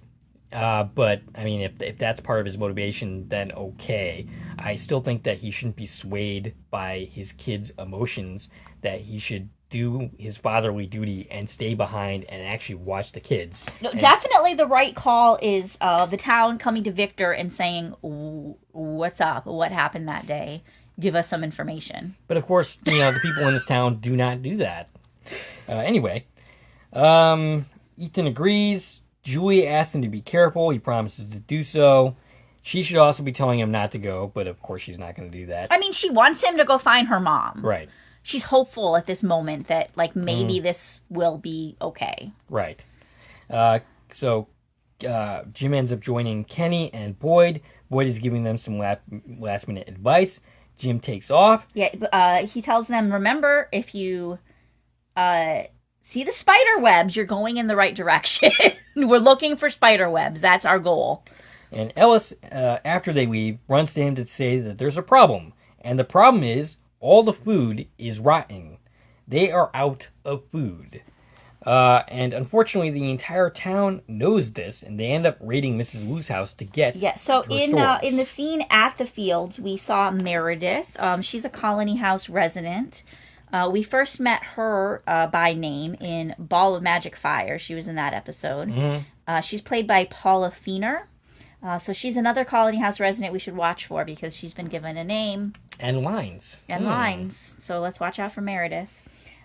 but, I mean, if that's part of his motivation, then okay. I still think that he shouldn't be swayed by his kids' emotions, that he should do his fatherly duty and stay behind and actually watch the kids. No, definitely the right call is the town coming to Victor and saying, what's up? What happened that day? Give us some information. But of course, the people in this town do not do that. Anyway, Ethan agrees. Julie asks him to be careful. He promises to do so. She should also be telling him not to go, but of course she's not going to do that. I mean, she wants him to go find her mom. Right. She's hopeful at this moment that, maybe this will be okay. Right. So Jim ends up joining Kenny and Boyd. Boyd is giving them some last-minute advice. Jim takes off. Yeah, he tells them, remember, if you see the spider webs, you're going in the right direction. We're looking for spider webs. That's our goal. And Ellis, after they leave, runs to him to say that there's a problem. And the problem is, all the food is rotten. They are out of food. And unfortunately, the entire town knows this, and they end up raiding Mrs. Wu's house to get so her in stores. the scene at the fields, we saw Meredith. She's a Colony House resident. We first met her by name in Ball of Magic Fire. She was in that episode. She's played by Paula Feener. So she's another Colony House resident we should watch for because she's been given a name. And lines. Lines. So let's watch out for Meredith.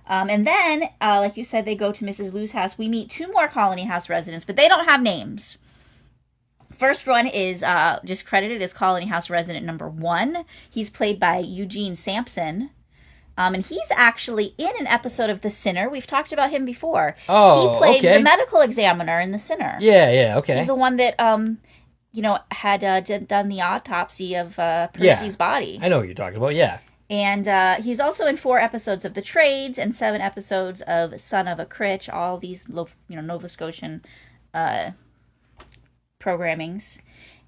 And then, like you said, they go to Mrs. Lou's house. We meet 2 more Colony House residents, but they don't have names. First one is just credited as Colony House resident number 1. He's played by Eugene Sampson. And he's actually in an episode of The Sinner. We've talked about him before. Oh, he played okay. the medical examiner in The Sinner. Yeah, okay. He's the one that, had done the autopsy of Percy's body. I know what you're talking about, yeah. And he's also in 4 episodes of The Trades and 7 episodes of Son of a Critch, all these, Nova Scotian programmings.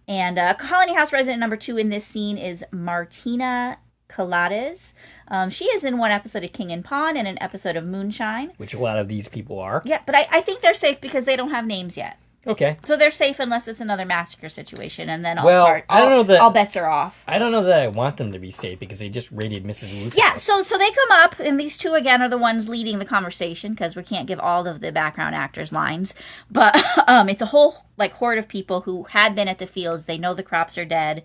And Colony House resident number 2 in this scene is Martina Colades. She is in 1 episode of King and Pawn and an episode of Moonshine. Which a lot of these people are. Yeah, but I think they're safe because they don't have names yet. Okay. So they're safe unless it's another massacre situation, and then all bets are off. I don't know that I want them to be safe because they just raided Mrs. Lou's Yeah, house. so they come up, and these 2 again are the ones leading the conversation because we can't give all of the background actors lines. But it's a whole horde of people who had been at the fields. They know the crops are dead,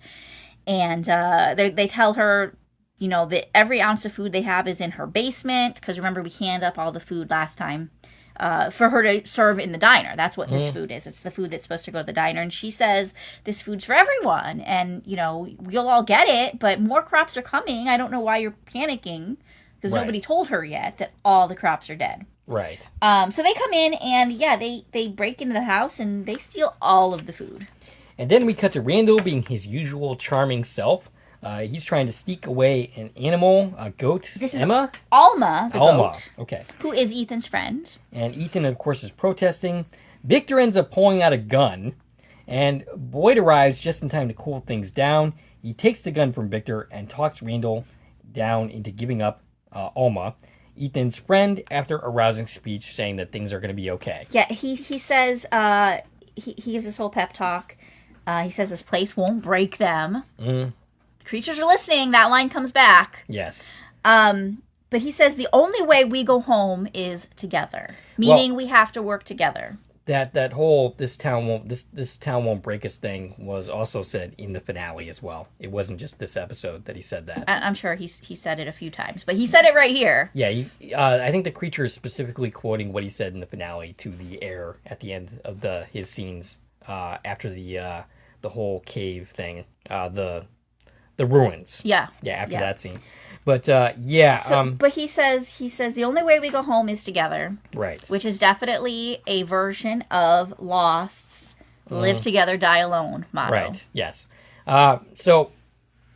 and they tell her, that every ounce of food they have is in her basement because remember we canned up all the food last time. For her to serve in the diner. That's what this food is. It's the food that's supposed to go to the diner. And she says, this food's for everyone. And, you'll all get it, but more crops are coming. I don't know why you're panicking. Because nobody told her yet that all the crops are dead. Right. So they come in and, they break into the house and they steal all of the food. And then we cut to Randall being his usual charming self. He's trying to sneak away an animal, a goat. This is Emma? Alma, the goat. Okay. Who is Ethan's friend. And Ethan, of course, is protesting. Victor ends up pulling out a gun. And Boyd arrives just in time to cool things down. He takes the gun from Victor and talks Randall down into giving up Alma, Ethan's friend, after a rousing speech saying that things are going to be okay. Yeah, he says, he gives this whole pep talk. He says this place won't break them. Creatures are listening. That line comes back. Yes. But he says the only way we go home is together, meaning we have to work together. That whole this town won't break us thing was also said in the finale as well. It wasn't just this episode that he said that. I'm sure he said it a few times, but he said it right here. Yeah, I think the creature is specifically quoting what he said in the finale to the air at the end of his scenes after the whole cave thing, the ruins. Yeah. Yeah, after that scene. But, yeah. But he says the only way we go home is together. Right. Which is definitely a version of Lost's live together, die alone motto. Right, yes. So,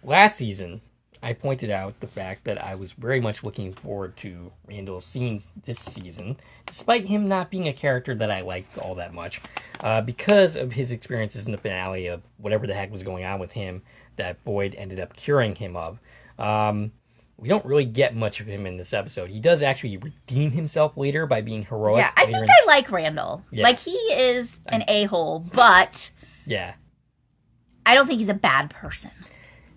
last season, I pointed out the fact that I was very much looking forward to Randall's scenes this season, despite him not being a character that I liked all that much, because of his experiences in the finale of whatever the heck was going on with him that Boyd ended up curing him of. We don't really get much of him in this episode. He does actually redeem himself later by being heroic. Yeah, I think I like Randall. Yeah. Like, he is an a-hole, but yeah, I don't think he's a bad person.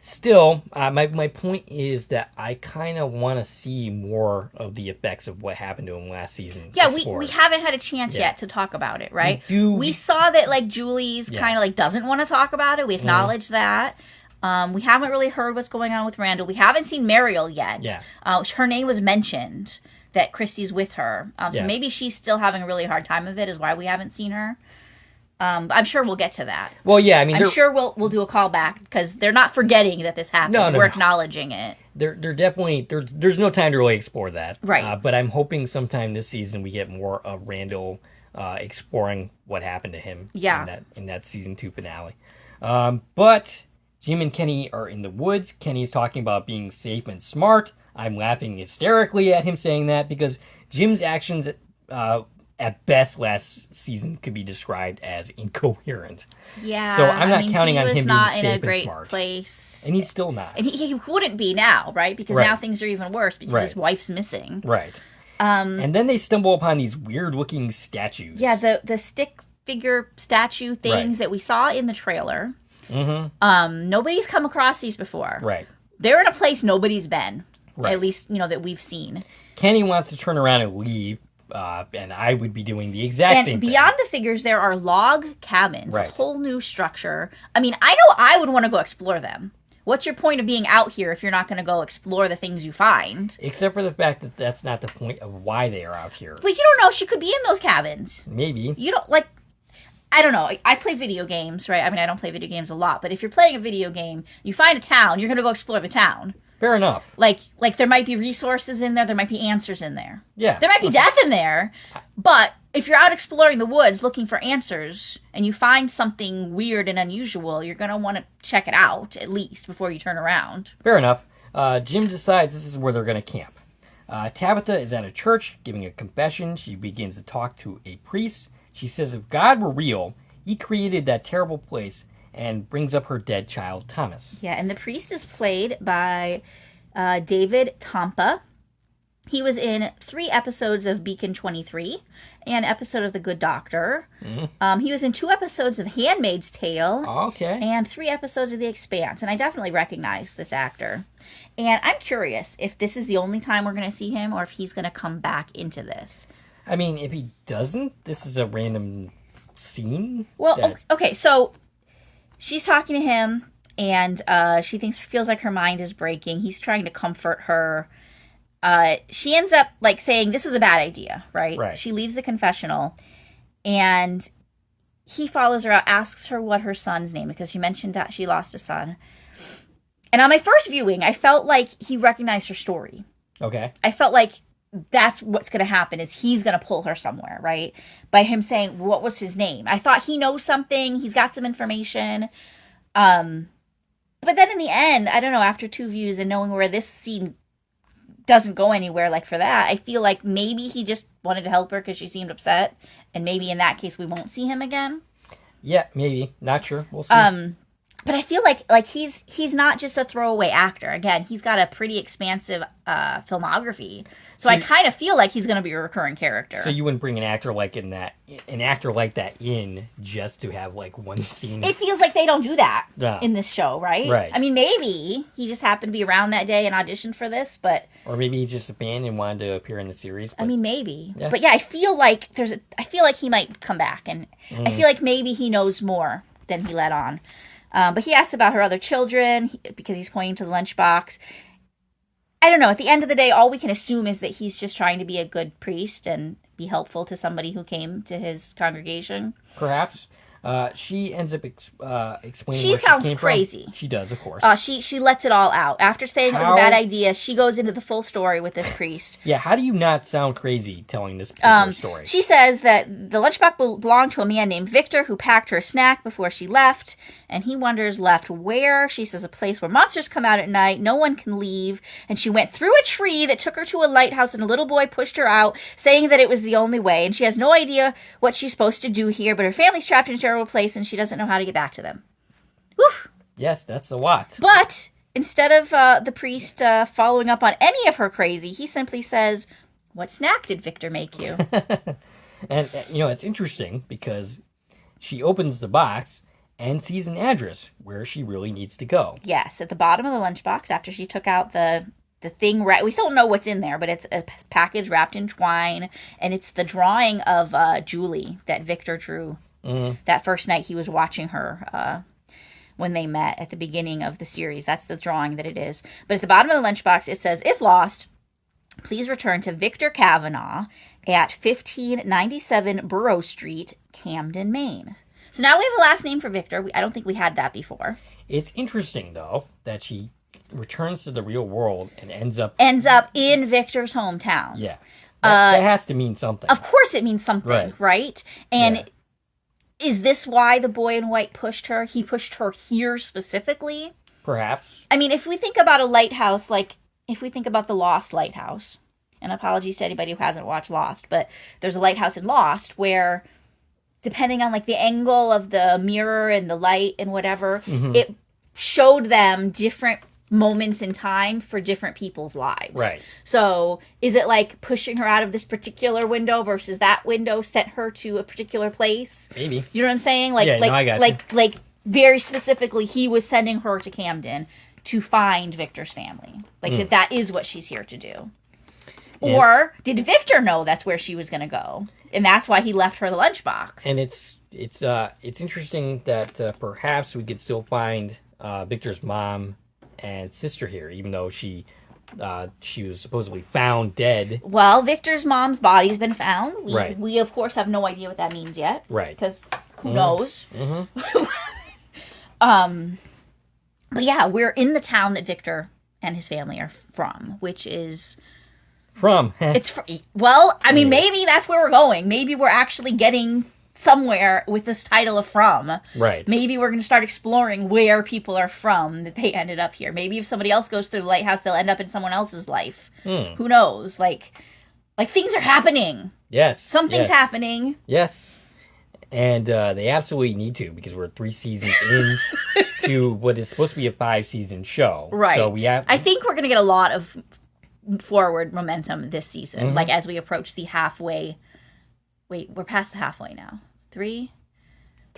Still, my point is that I kind of want to see more of the effects of what happened to him last season. Yeah, we haven't had a chance yet to talk about it, right? We saw that, Julie's kind of, doesn't want to talk about it. We acknowledge that. We haven't really heard what's going on with Randall. We haven't seen Mariel yet. Yeah. Her name was mentioned, that Christy's with her. So maybe she's still having a really hard time of it, is why we haven't seen her. I'm sure we'll get to that. Well, yeah, I mean, I'm sure we'll do a callback because they're not forgetting that this happened. No, We're acknowledging it. They're definitely there's no time to really explore that, right? But I'm hoping sometime this season we get more of Randall exploring what happened to him. Yeah. in that season 2 finale. But Jim and Kenny are in the woods. Kenny's talking about being safe and smart. I'm laughing hysterically at him saying that because Jim's actions at best last season could be described as incoherent. Yeah. So I'm not counting on him being not safe in a and great smart. place. And he's still not. And he wouldn't be now, right? Because now things are even worse because his wife's missing. Right. And then they stumble upon these weird-looking statues. Yeah, the stick figure statue things that we saw in the trailer. Mm-hmm. Nobody's come across these before. Right. They're in a place nobody's been. Right. At least, that we've seen. Kenny wants to turn around and leave, and I would be doing the exact same And thing. beyond the figures, there are log cabins, Right. a whole new structure. I mean, I know I would want to go explore them. What's your point of being out here if you're not going to go explore the things you find? Except for the fact that that's not the point of why they are out here. But you don't know. She could be in those cabins. Maybe. You don't, like, I don't know. I play video games, right? I mean, I don't play video games a lot. But if you're playing a video game, you find a town, you're going to go explore the town. Fair enough. Like there might be resources in there. There might be answers in there. Yeah. There might be death in there. But if you're out exploring the woods looking for answers and you find something weird and unusual, you're going to want to check it out at least before you turn around. Fair enough. Jim decides this is where they're going to camp. Tabitha is at a church giving a confession. She begins to talk to a priest. She says if God were real, he created that terrible place, and brings up her dead child, Thomas. Yeah, and the priest is played by David Tompa. He was in 3 episodes of Beacon 23, an episode of The Good Doctor. Mm-hmm. He was in 2 episodes of Handmaid's Tale. Okay. And 3 episodes of The Expanse. And I definitely recognize this actor. And I'm curious if this is the only time we're going to see him or if he's going to come back into this. I mean, if he doesn't, this is a random scene. Well, okay, so she's talking to him, and she feels like her mind is breaking. He's trying to comfort her. She ends up saying this was a bad idea, right? Right. She leaves the confessional, and he follows her out, asks her what her son's name, because she mentioned that she lost a son. And on my first viewing, I felt like he recognized her story. Okay. I felt like that's what's going to happen is he's going to pull her somewhere, right? By him saying, what was his name? I thought he knows something. He's got some information. But then in the end, I don't know, after 2 views and knowing where this scene doesn't go anywhere for that, I feel like maybe he just wanted to help her because she seemed upset. And maybe in that case, we won't see him again. Yeah, maybe. Not sure. We'll see. But I feel like he's not just a throwaway actor. Again, he's got a pretty expansive filmography. So I kind of feel like he's going to be a recurring character. So you wouldn't bring an actor like that in just to have one scene? It feels like they don't do that No. in this show, right? Right. I mean, maybe he just happened to be around that day and auditioned for this, but Or maybe he's just a fan and wanted to appear in the series. But... I mean, maybe. Yeah. But yeah, I feel like he might come back, and I feel like maybe he knows more than he let on. But he asks about her other children because he's pointing to the lunchbox. I don't know. At the end of the day, all we can assume is that he's just trying to be a good priest and be helpful to somebody who came to his congregation. Perhaps. She ends up explaining She where sounds she came crazy. From. She does, of course. She lets it all out. After saying it was a bad idea, she goes into the full story with this priest. Yeah, how do you not sound crazy telling this particular story? She says that the lunchbox belonged to a man named Victor who packed her a snack before she left, and he wonders left where. She says a place where monsters come out at night, no one can leave, and she went through a tree that took her to a lighthouse, and a little boy pushed her out, saying that it was the only way, and she has no idea what she's supposed to do here, but her family's trapped in a terrible place, and she doesn't know how to get back to them. Woof. Yes, that's a lot. But instead of the priest following up on any of her crazy, he simply says, "What snack did Victor make you?" And, it's interesting because she opens the box and sees an address where she really needs to go. Yes, at the bottom of the lunchbox, after she took out the thing, we still don't know what's in there, but it's a package wrapped in twine, and it's the drawing of Julie that Victor drew that first night he was watching her when they met at the beginning of the series. That's the drawing that it is. But at the bottom of the lunchbox, it says, "If lost, please return to Victor Kavanaugh at 1597 Burrow Street, Camden, Maine." So now we have a last name for Victor. I don't think we had that before. It's interesting, though, that she returns to the real world and ends up in Victor's hometown. Yeah. That has to mean something. Of course it means something, right? And is this why the boy in white pushed her? He pushed her here specifically? Perhaps. I mean, if we think about a lighthouse, if we think about the Lost lighthouse, and apologies to anybody who hasn't watched Lost, but there's a lighthouse in Lost where, depending on the angle of the mirror and the light and whatever, it showed them different moments in time for different people's lives. Right. So is it pushing her out of this particular window versus that window sent her to a particular place? Maybe. You know what I'm saying? I got you. Very specifically, he was sending her to Camden. to find Victor's family. Like, that is what she's here to do. Or did Victor know that's where she was going to go? And that's why he left her the lunchbox. And it's interesting that perhaps we could still find Victor's mom and sister here, even though she was supposedly found dead. Well, Victor's mom's body's been found. Right. We, of course, have no idea what that means yet. Right. Because who knows? But yeah, we're in the town that Victor and his family are from, which is... Well, I mean, maybe that's where we're going. Maybe we're actually getting somewhere with this title of From. Right. Maybe we're going to start exploring where people are from that they ended up here. Maybe if somebody else goes through the lighthouse, they'll end up in someone else's life. Who knows? Like things are happening. Yes. Something's happening. Yes. And they absolutely need to, because we're 3 seasons in to what is supposed to be a 5-season show. Right. So I think we're going to get a lot of forward momentum this season, like as we approach the halfway. Wait, we're past the halfway now. 3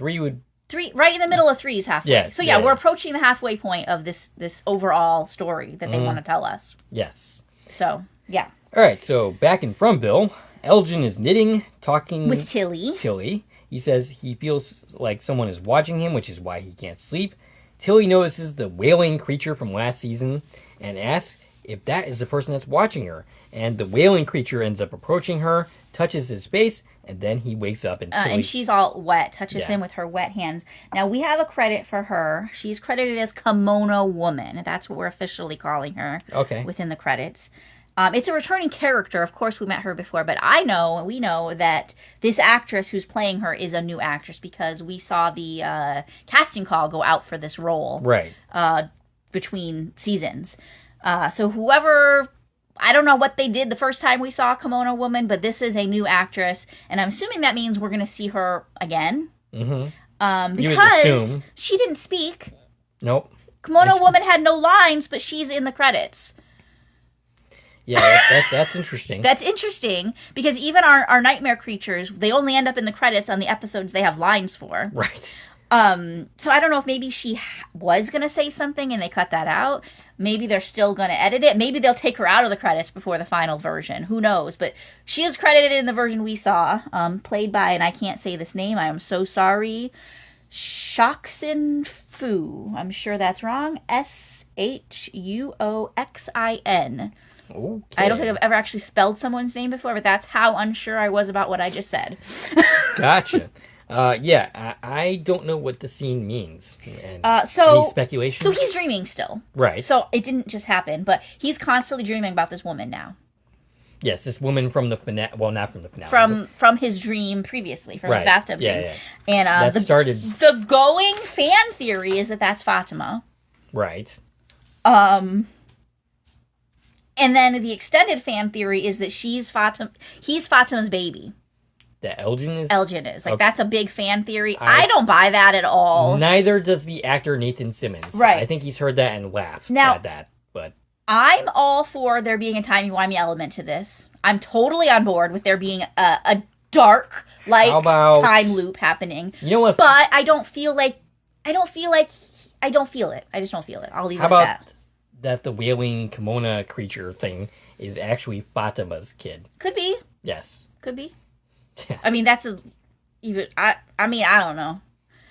would 3 right in the middle of 3 is halfway. Yeah, so we're approaching the halfway point of this overall story that they want to tell us. Yes. So yeah. All right. So back in Fromville, Elgin is knitting, talking with Tilly. He says he feels like someone is watching him, which is why he can't sleep. Tilly notices the wailing creature from last season and asks if that is the person that's watching her. And the wailing creature ends up approaching her, touches his face, and then he wakes up and she's all wet, touches him with her wet hands. Now, we have a credit for her. She's credited as Kimono Woman. That's what we're officially calling her within the credits. It's a returning character. Of course, we met her before, but we know that this actress who's playing her is a new actress because we saw the casting call go out for this role between seasons. So whoever, I don't know what they did the first time we saw Kimono Woman, but this is a new actress, and I'm assuming that means we're going to see her again. Because she didn't speak. Nope. Kimono Woman had no lines, but she's in the credits. Yeah, that's interesting. That's interesting, because even our nightmare creatures, they only end up in the credits on the episodes they have lines for. Right. So I don't know if maybe she was going to say something and they cut that out. Maybe they're still going to edit it. Maybe they'll take her out of the credits before the final version. Who knows? But she is credited in the version we saw, played by, and I can't say this name, I am so sorry, Shoxin Fu. I'm sure that's wrong. Shuoxin. Okay. I don't think I've ever actually spelled someone's name before, but that's how unsure I was about what I just said. Gotcha. I don't know what the scene means. And so any speculation? So he's dreaming still. Right. So it didn't just happen, but he's constantly dreaming about this woman now. Yes, this woman from the finale. Well, not from the finale. From his dream previously, from his bathtub dream. Yeah. And that started. The going fan theory is that that's Fatima. Right. And then the extended fan theory is that he's Fatima's baby. That Elgin is? Elgin is. Like, that's a big fan theory. I don't buy that at all. Neither does the actor Nathan Simmons. Right. I think he's heard that and laughed at that. But I'm all for there being a timey-wimey element to this. I'm totally on board with there being a dark, time loop happening. You know what? But I don't feel it. I just don't feel it. I'll leave it at that. How about that the wailing kimono creature thing is actually Fatima's kid? Could be. Yes. Could be. Yeah. I mean, I don't know.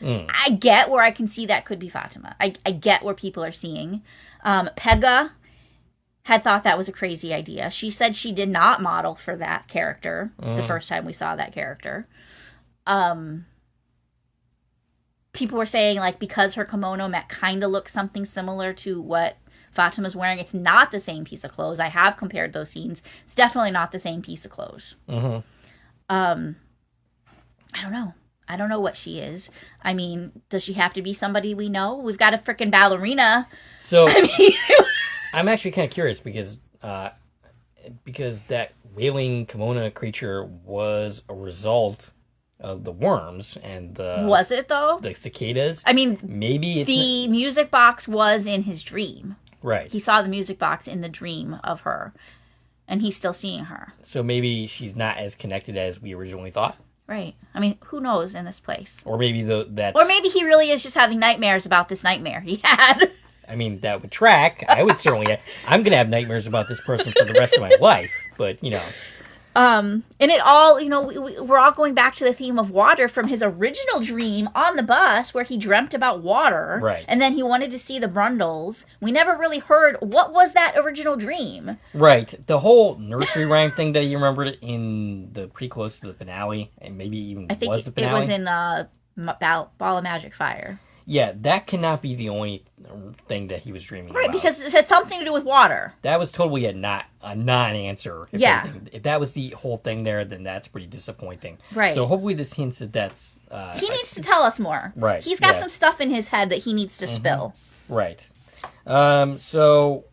I get where I can see that could be Fatima. I get where people are seeing. Pega had thought that was a crazy idea. She said she did not model for that character the first time we saw that character. People were saying, like, because her kimono kind of looks something similar to what Fatima's wearing, it's not the same piece of clothes. I have compared those scenes. It's definitely not the same piece of clothes. I don't know. I don't know what she is. I mean, does she have to be somebody we know? We've got a freaking ballerina. So, I'm actually kind of curious because that wailing kimono creature was a result of the worms and the... Was it, though? The cicadas. I mean, maybe it's... The music box was in his dream. Right. He saw the music box in the dream of her, and he's still seeing her. So maybe she's not as connected as we originally thought? Right. I mean, who knows in this place? Or maybe Or maybe he really is just having nightmares about this nightmare he had. I mean, that would track. I would certainly. I'm gonna have nightmares about this person for the rest of my life. But And it all, we're all going back to the theme of water from his original dream on the bus where he dreamt about water. Right. And then he wanted to see the Brundles. We never really heard what was that original dream. right, the whole nursery rhyme thing that he remembered in the pretty close to the finale, and maybe even I think was the it finale. was in Ball of Magic Fire. Yeah, that cannot be the only thing that he was dreaming Right, about. because it had something to do with water. That was totally a non-answer. Yeah. If that was the whole thing there, then that's pretty disappointing. Right. So hopefully this hints that that's... He needs to tell us more. Right, He's got yeah. some stuff in his head that he needs to spill. Right. So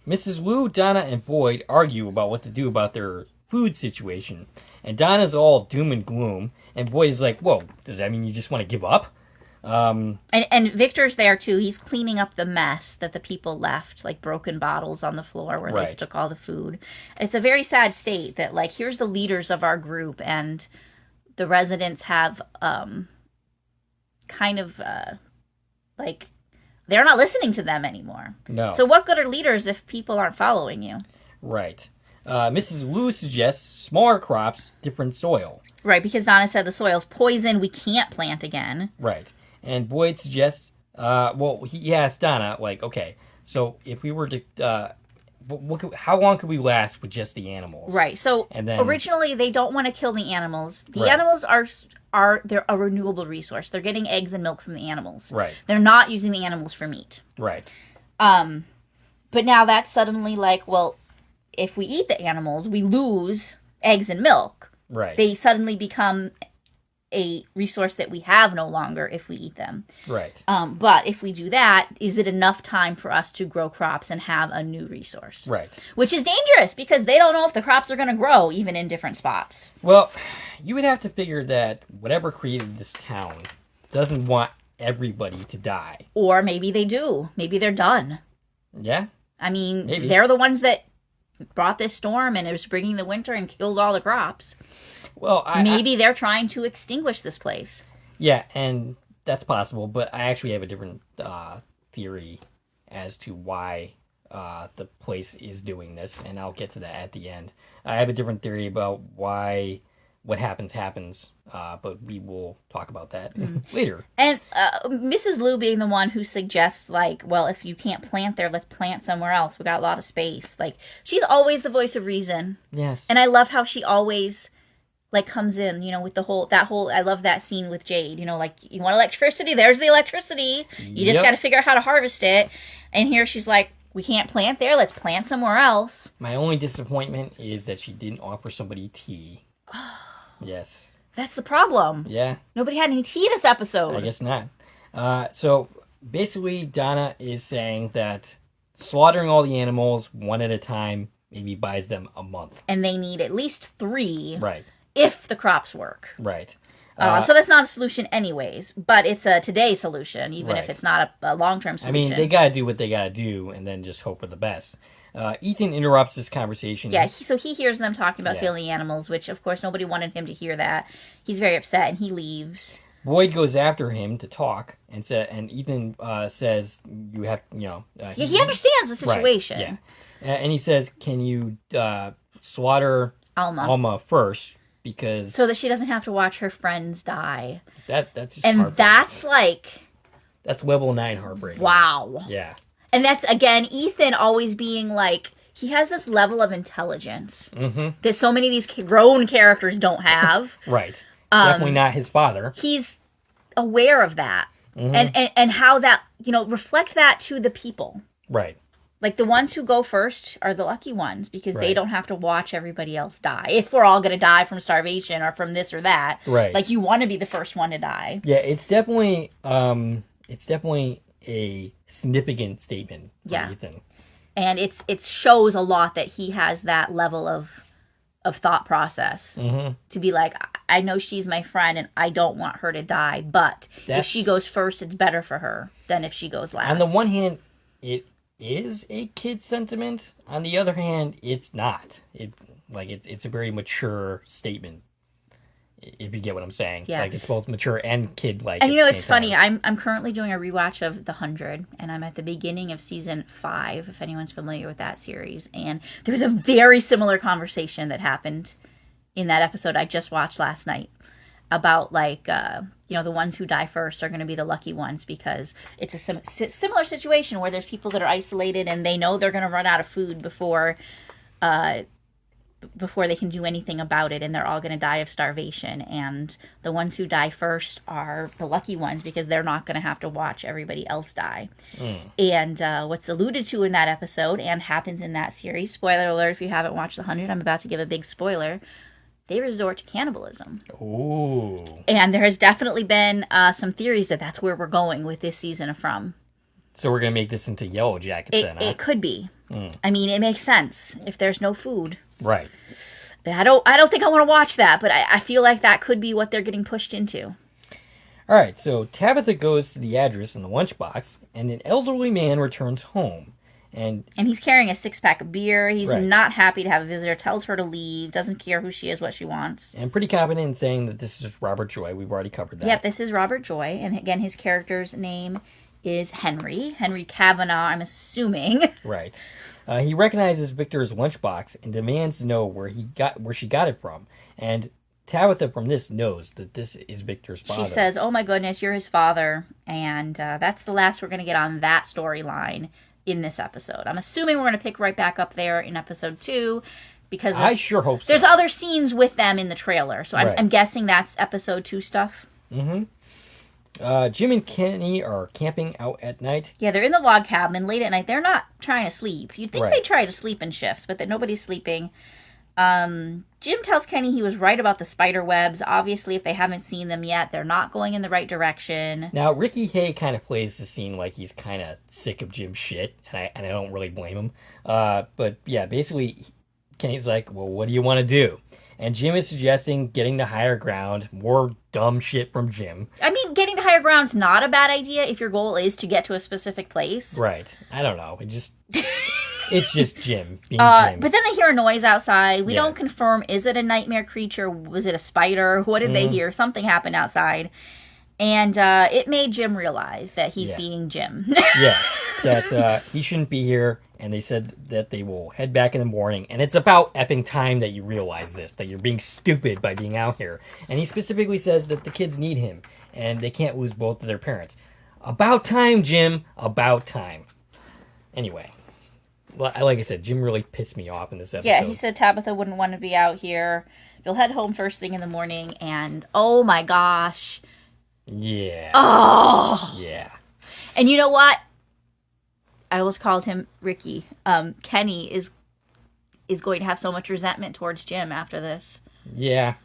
Mrs. Wu, Donna, and Boyd argue about what to do about their food situation. And Donna's all doom and gloom. And Boyd is like, whoa, does that mean you just want to give up? And Victor's there too. He's cleaning up the mess that the people left, like broken bottles on the floor where Right. they took all the food. It's a very sad state that, like, here's the leaders of our group, and the residents have kind of like they're not listening to them anymore. No. So what good are leaders if people aren't following you? Right. Mrs. Wu suggests smaller crops, different soil. Right, because Donna said the soil's poison. We can't plant again. Right. And Boyd suggests, he asked Donna, like, okay, so if we were to, how long could we last with just the animals? Right. So And then- originally they don't want to kill the animals. The Right. animals they're a renewable resource. They're getting eggs and milk from the animals. Right. They're not using the animals for meat. Right. But now that's suddenly like, well, if we eat the animals, we lose eggs and milk. Right. They suddenly become a resource that we have no longer if we eat them. Right. But if we do that, is it enough time for us to grow crops and have a new resource? Right. Which is dangerous because they don't know if the crops are going to grow even in different spots. Well, you would have to figure that whatever created this town doesn't want everybody to die. Or maybe they do. Maybe they're done. Yeah? I mean, Maybe. they're the ones that brought this storm and it was bringing the winter and killed all the crops. Well, Maybe they're trying to extinguish this place. Yeah, and that's possible, but I actually have a different theory as to why the place is doing this, and I'll get to that at the end. I have a different theory about why what happens, but we will talk about that later. And Mrs. Liu being the one who suggests, like, well, if you can't plant there, let's plant somewhere else. We got a lot of space. Like, she's always the voice of reason. Yes. And I love how she always, like, comes in, with I love that scene with Jade, like, you want electricity? There's the electricity. You just Yep. got to figure out how to harvest it. And here she's like, we can't plant there. Let's plant somewhere else. My only disappointment is that she didn't offer somebody tea. Yes. That's the problem. Yeah. Nobody had any tea this episode. I guess not. So basically, Donna is saying that slaughtering all the animals one at a time maybe buys them a month. And they need at least 3 Right. if the crops work. Right. So that's not a solution anyways, but it's a today solution, even if Right. it's not a long-term I solution. mean, they gotta do what they gotta do and then just hope for the best. Ethan interrupts this conversation. Yeah, so he hears them talking about Yeah. killing animals, which, of course, nobody wanted him to hear that. He's very upset, and he leaves. Boyd goes after him to talk, and Ethan says, "You have, Yeah, he understands the Right, situation. yeah. And he says, "Can you slaughter Alma. first? Because So that she doesn't have to watch her friends die. that's just And heartbreaking. that's like, That's level 9 heartbreak. wow. Yeah. And that's, again, Ethan always being like, he has this level of intelligence that so many of these grown characters don't have. Right. Definitely not his father. He's aware of that. And how that, reflect that to the people. Right. Like, the ones who go first are the lucky ones because they Right. don't have to watch everybody else die. If we're all going to die from starvation or from this or that. Right. Like, you want to be the first one to die. Yeah, it's definitely a significant statement for Yeah. Ethan. And it shows a lot that he has that level of thought process. To be like, I know she's my friend and I don't want her to die, but if That's- she goes first, it's better for her than if she goes last. On the one hand, it is a kid sentiment. On the other hand, it's not. It's a very mature statement. if you get what I'm saying. Yeah. Like, it's both mature and kid-like. And at you know, the it's same funny. time. I'm currently doing a rewatch of The 100, and I'm at the beginning of season 5, if anyone's familiar with that series. And there was a very similar conversation that happened in that episode I just watched last night about, like, you know, the ones who die first are going to be the lucky ones because it's a similar situation where there's people that are isolated and they know they're going to run out of food before they can do anything about it, and they're all going to die of starvation. And the ones who die first are the lucky ones because they're not going to have to watch everybody else die. And what's alluded to in that episode and happens in that series, spoiler alert if you haven't watched The 100, I'm about to give a big spoiler, they resort to cannibalism. Ooh. And there has definitely been some theories that that's where we're going with this season of From. So we're going to make this into Yellow Jackets then, huh? It could be. I mean, it makes sense if there's no food. Right. I don't think I want to watch that, but I feel like that could be what they're getting pushed into. All right, so Tabitha goes to the address in the lunchbox, and an elderly man returns home. And he's carrying a 6-pack of beer. He's Right. not happy to have a visitor, tells her to leave, doesn't care who she is, what she wants. And pretty confident in saying that this is Robert Joy. We've already covered that. Yep, this is Robert Joy, and again, his character's name is Henry Kavanaugh, I'm assuming. Right. He recognizes Victor's lunchbox and demands to know where she got it from. And Tabitha from this knows that this is Victor's father. She says, "Oh my goodness, you're his father," and that's the last we're going to get on that storyline in this episode. I'm assuming we're going to pick right back up there in episode 2 because I sure hope so. There's other scenes with them in the trailer, so Right. I'm guessing that's episode 2 stuff. Mm-hmm. Jim and Kenny are camping out at night. Yeah, they're in the log cabin late at night. They're not trying to sleep. You'd think Right. they try to sleep in shifts, but that nobody's sleeping. Jim tells Kenny he was right about the spider webs. Obviously, if they haven't seen them yet, they're not going in the right direction. Now, Ricky Hay kind of plays the scene like he's kind of sick of Jim's shit, and I don't really blame him. But yeah, basically, Kenny's like, well, what do you want to do? And Jim is suggesting getting to higher ground. More dumb shit from Jim. I mean, getting to higher ground's not a bad idea if your goal is to get to a specific place. Right. I don't know. It's just Jim being Jim. But then they hear a noise outside. We Yeah. don't confirm, is it a nightmare creature? Was it a spider? What did they hear? Something happened outside. And it made Jim realize that he's Yeah. being Jim. Yeah, that he shouldn't be here, and they said that they will head back in the morning, and it's about effing time that you realize this, that you're being stupid by being out here. And he specifically says that the kids need him, and they can't lose both of their parents. About time, Jim, about time. Anyway, like I said, Jim really pissed me off in this episode. Yeah, he said Tabitha wouldn't want to be out here. They'll head home first thing in the morning, and oh my gosh. Yeah. Oh! Yeah. And you know what? I almost called him Ricky. Kenny is going to have so much resentment towards Jim after this. Yeah.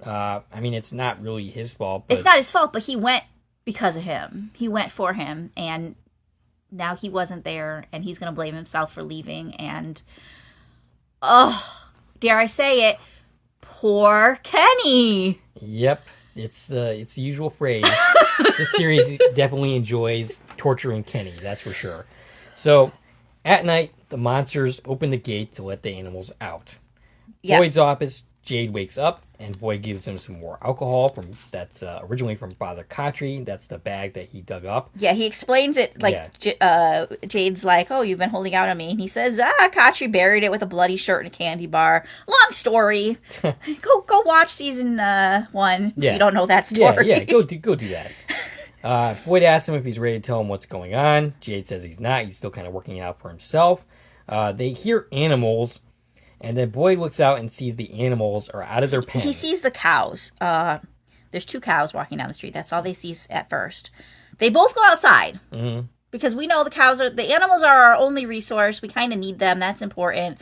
I mean, it's not really his fault. But It's not his fault, but he went because of him. He went for him, and now he wasn't there, and he's going to blame himself for leaving. And, oh, dare I say it, poor Kenny. Yep. It's the usual phrase. This series definitely enjoys torturing Kenny, that's for sure. So, at night, the monsters open the gate to let the animals out. Yep. Boyd's office, Jade wakes up, and Boyd gives him some more alcohol that's originally from Father Kotri. That's the bag that he dug up. Yeah, he explains it like Jade's like, "Oh, you've been holding out on me," and he says, Kotri buried it with a bloody shirt and a candy bar. Long story. Go watch season 1 if you don't know that story. Yeah, go do that. Boyd asks him if he's ready to tell him what's going on. Jade says he's not. He's still kind of working it out for himself. They hear animals, and then Boyd looks out and sees the animals are out of their pen. He sees the cows. There's 2 cows walking down the street. That's all they see at first. They both go outside. Mm-hmm. Because we know the animals are our only resource. We kind of need them. That's important.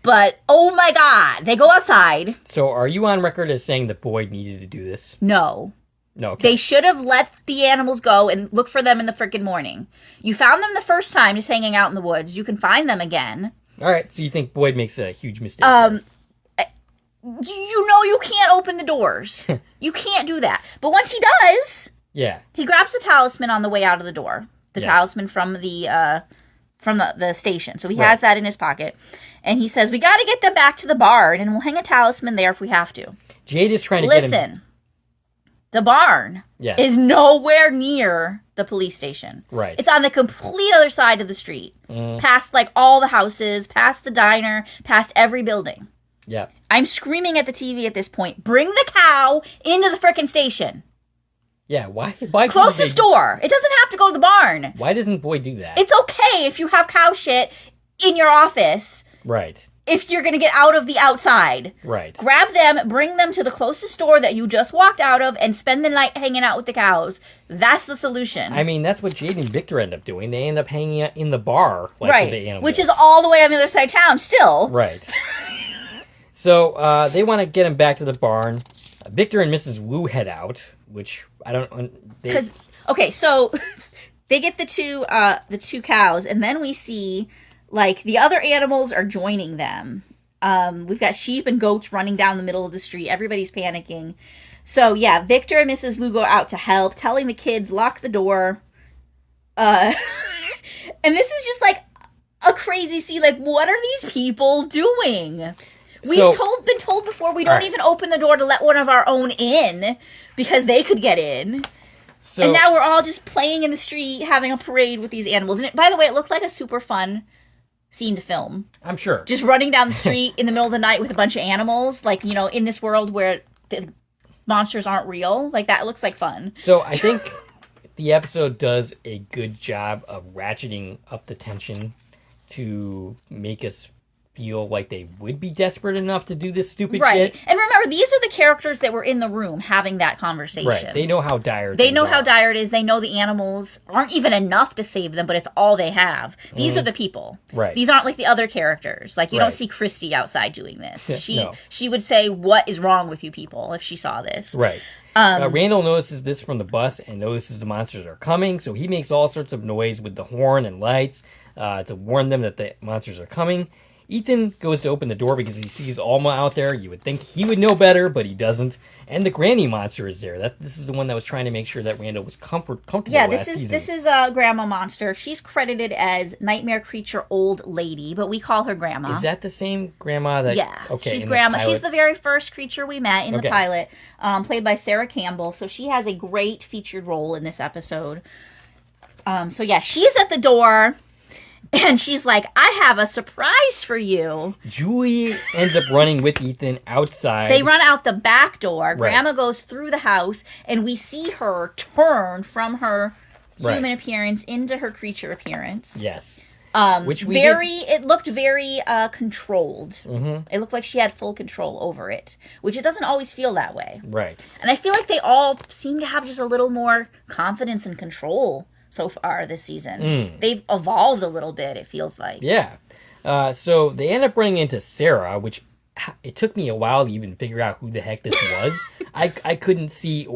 But, oh my God, they go outside. So are you on record as saying that Boyd needed to do this? No. No, okay. They should have let the animals go and look for them in the frickin' morning. You found them the first time just hanging out in the woods. You can find them again. All right, so you think Boyd makes a huge mistake there. You know you can't open the doors. You can't do that. But once he does, Yeah. he grabs the talisman on the way out of the door. The Yes. talisman from the from the station. So he has that in his pocket. And he says, we got to get them back to the barn, and we'll hang a talisman there if we have to. Jade is trying to get him... Listen, the barn is nowhere near the police station. Right. It's on the complete other side of the street. Past, like, all the houses, past the diner, past every building. Yeah. I'm screaming at the TV at this point, bring the cow into the frickin' station. Yeah, why closest door. It doesn't have to go to the barn. Why doesn't Boyd do that? It's okay if you have cow shit in your office. Right. If you're going to get out of the outside. Right. Grab them, bring them to the closest store that you just walked out of, and spend the night hanging out with the cows. That's the solution. I mean, that's what Jade and Victor end up doing. They end up hanging out in the bar with the animals. Which is all the way on the other side of town still. Right. So, they want to get him back to the barn. Victor and Mrs. Wu head out, which I don't... Okay, so they get the two cows, and then we see, like, the other animals are joining them. We've got sheep and goats running down the middle of the street. Everybody's panicking. So, yeah, Victor and Mrs. Wu go out to help, telling the kids, lock the door. And this is just, like, a crazy scene. Like, what are these people doing? We've been told before we don't even open the door to let one of our own in because they could get in. So, and now we're all just playing in the street, having a parade with these animals. And by the way, it looked like a super fun scene to film. I'm sure. Just running down the street in the middle of the night with a bunch of animals, like, you know, in this world where the monsters aren't real. Like, that looks like fun. So I think the episode does a good job of ratcheting up the tension to make us feel like they would be desperate enough to do this stupid shit. And remember, these are the characters that were in the room having that conversation. Right. They know how dire They know how dire it is. They know the animals aren't even enough to save them, but it's all they have. These are the people. Right. These aren't like the other characters. Like, you don't see Christy outside doing this. She would say, what is wrong with you people, if she saw this. Right. Randall notices this from the bus and notices the monsters are coming, so he makes all sorts of noise with the horn and lights to warn them that the monsters are coming. Ethan goes to open the door because he sees Alma out there. You would think he would know better, but he doesn't. And the granny monster is there. This is the one that was trying to make sure that Randall was comfortable last season. This is Grandma Monster. She's credited as Nightmare Creature Old Lady, but we call her Grandma. Is that the same Grandma that... Yeah, okay, she's Grandma. She's the very first creature we met in the pilot, played by Sarah Campbell. So she has a great featured role in this episode. So yeah, she's at the door... And she's like, I have a surprise for you. Julie ends up running with Ethan outside. They run out the back door. Grandma goes through the house, and we see her turn from her human appearance into her creature appearance. Yes. It looked very controlled. Mm-hmm. It looked like she had full control over it, which it doesn't always feel that way. Right. And I feel like they all seem to have just a little more confidence and control so far this season. They've evolved a little bit, it feels like. Yeah. So they end up running into Sarah, which it took me a while to even figure out who the heck this was. I couldn't see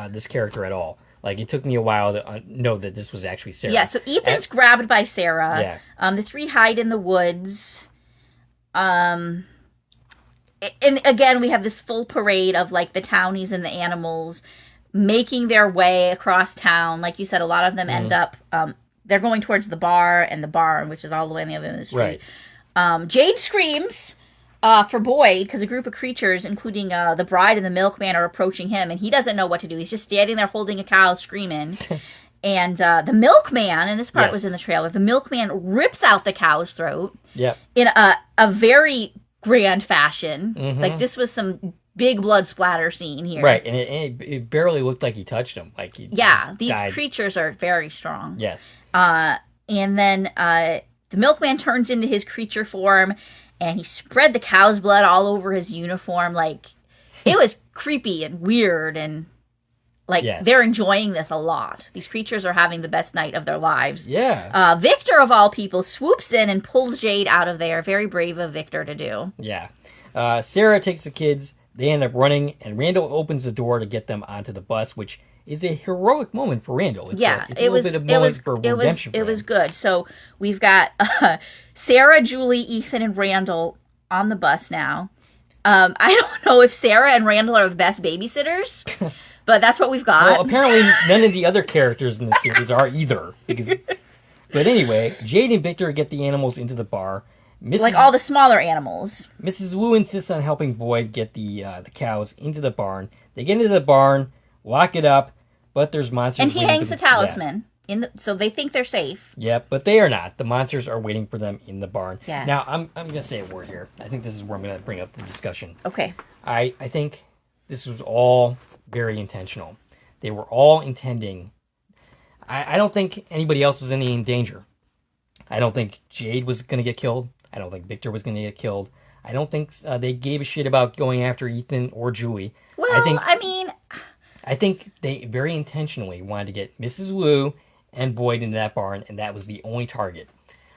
this character at all. Like, it took me a while to know that this was actually Sarah. Yeah, so Ethan's grabbed by Sarah. Yeah. The three hide in the woods. And again, we have this full parade of, like, the townies and the animals making their way across town. Like you said, a lot of them end up, they're going towards the bar and the barn, which is all the way on the other end of the street. Right. Jade screams for Boyd because a group of creatures, including the bride and the milkman, are approaching him, and he doesn't know what to do. He's just standing there holding a cow, screaming. And the milkman, and this part was in the trailer, the milkman rips out the cow's throat in a very grand fashion. Mm-hmm. Like, this was some big blood splatter scene here. Right, and it barely looked like he touched him. Like, these creatures are very strong. Yes. And then the milkman turns into his creature form, and he spread the cow's blood all over his uniform. Like, it was creepy and weird, and like they're enjoying this a lot. These creatures are having the best night of their lives. Yeah. Victor, of all people, swoops in and pulls Jade out of there. Very brave of Victor to do. Yeah. Sarah takes the kids. They end up running, and Randall opens the door to get them onto the bus, which is a heroic moment for Randall. It's a little bit of moment for redemption. It was good. So we've got Sarah, Julie, Ethan, and Randall on the bus now. I don't know if Sarah and Randall are the best babysitters, but that's what we've got. Well, apparently none of the other characters in the series are either, because But anyway, Jade and Victor get the animals into the bar. Like all the smaller animals. Mrs. Wu insists on helping Boyd get the cows into the barn. They get into the barn, lock it up, but there's monsters. And he hangs the talisman. So they think they're safe. Yeah, but they are not. The monsters are waiting for them in the barn. Yes. Now, I'm going to say a word here. I think this is where I'm going to bring up the discussion. Okay. I think this was all very intentional. They were all intending... I don't think anybody else was in danger. I don't think Jade was going to get killed. I don't think Victor was going to get killed. I don't think they gave a shit about going after Ethan or Julie. Well, I think they very intentionally wanted to get Mrs. Wu and Boyd into that barn, and that was the only target.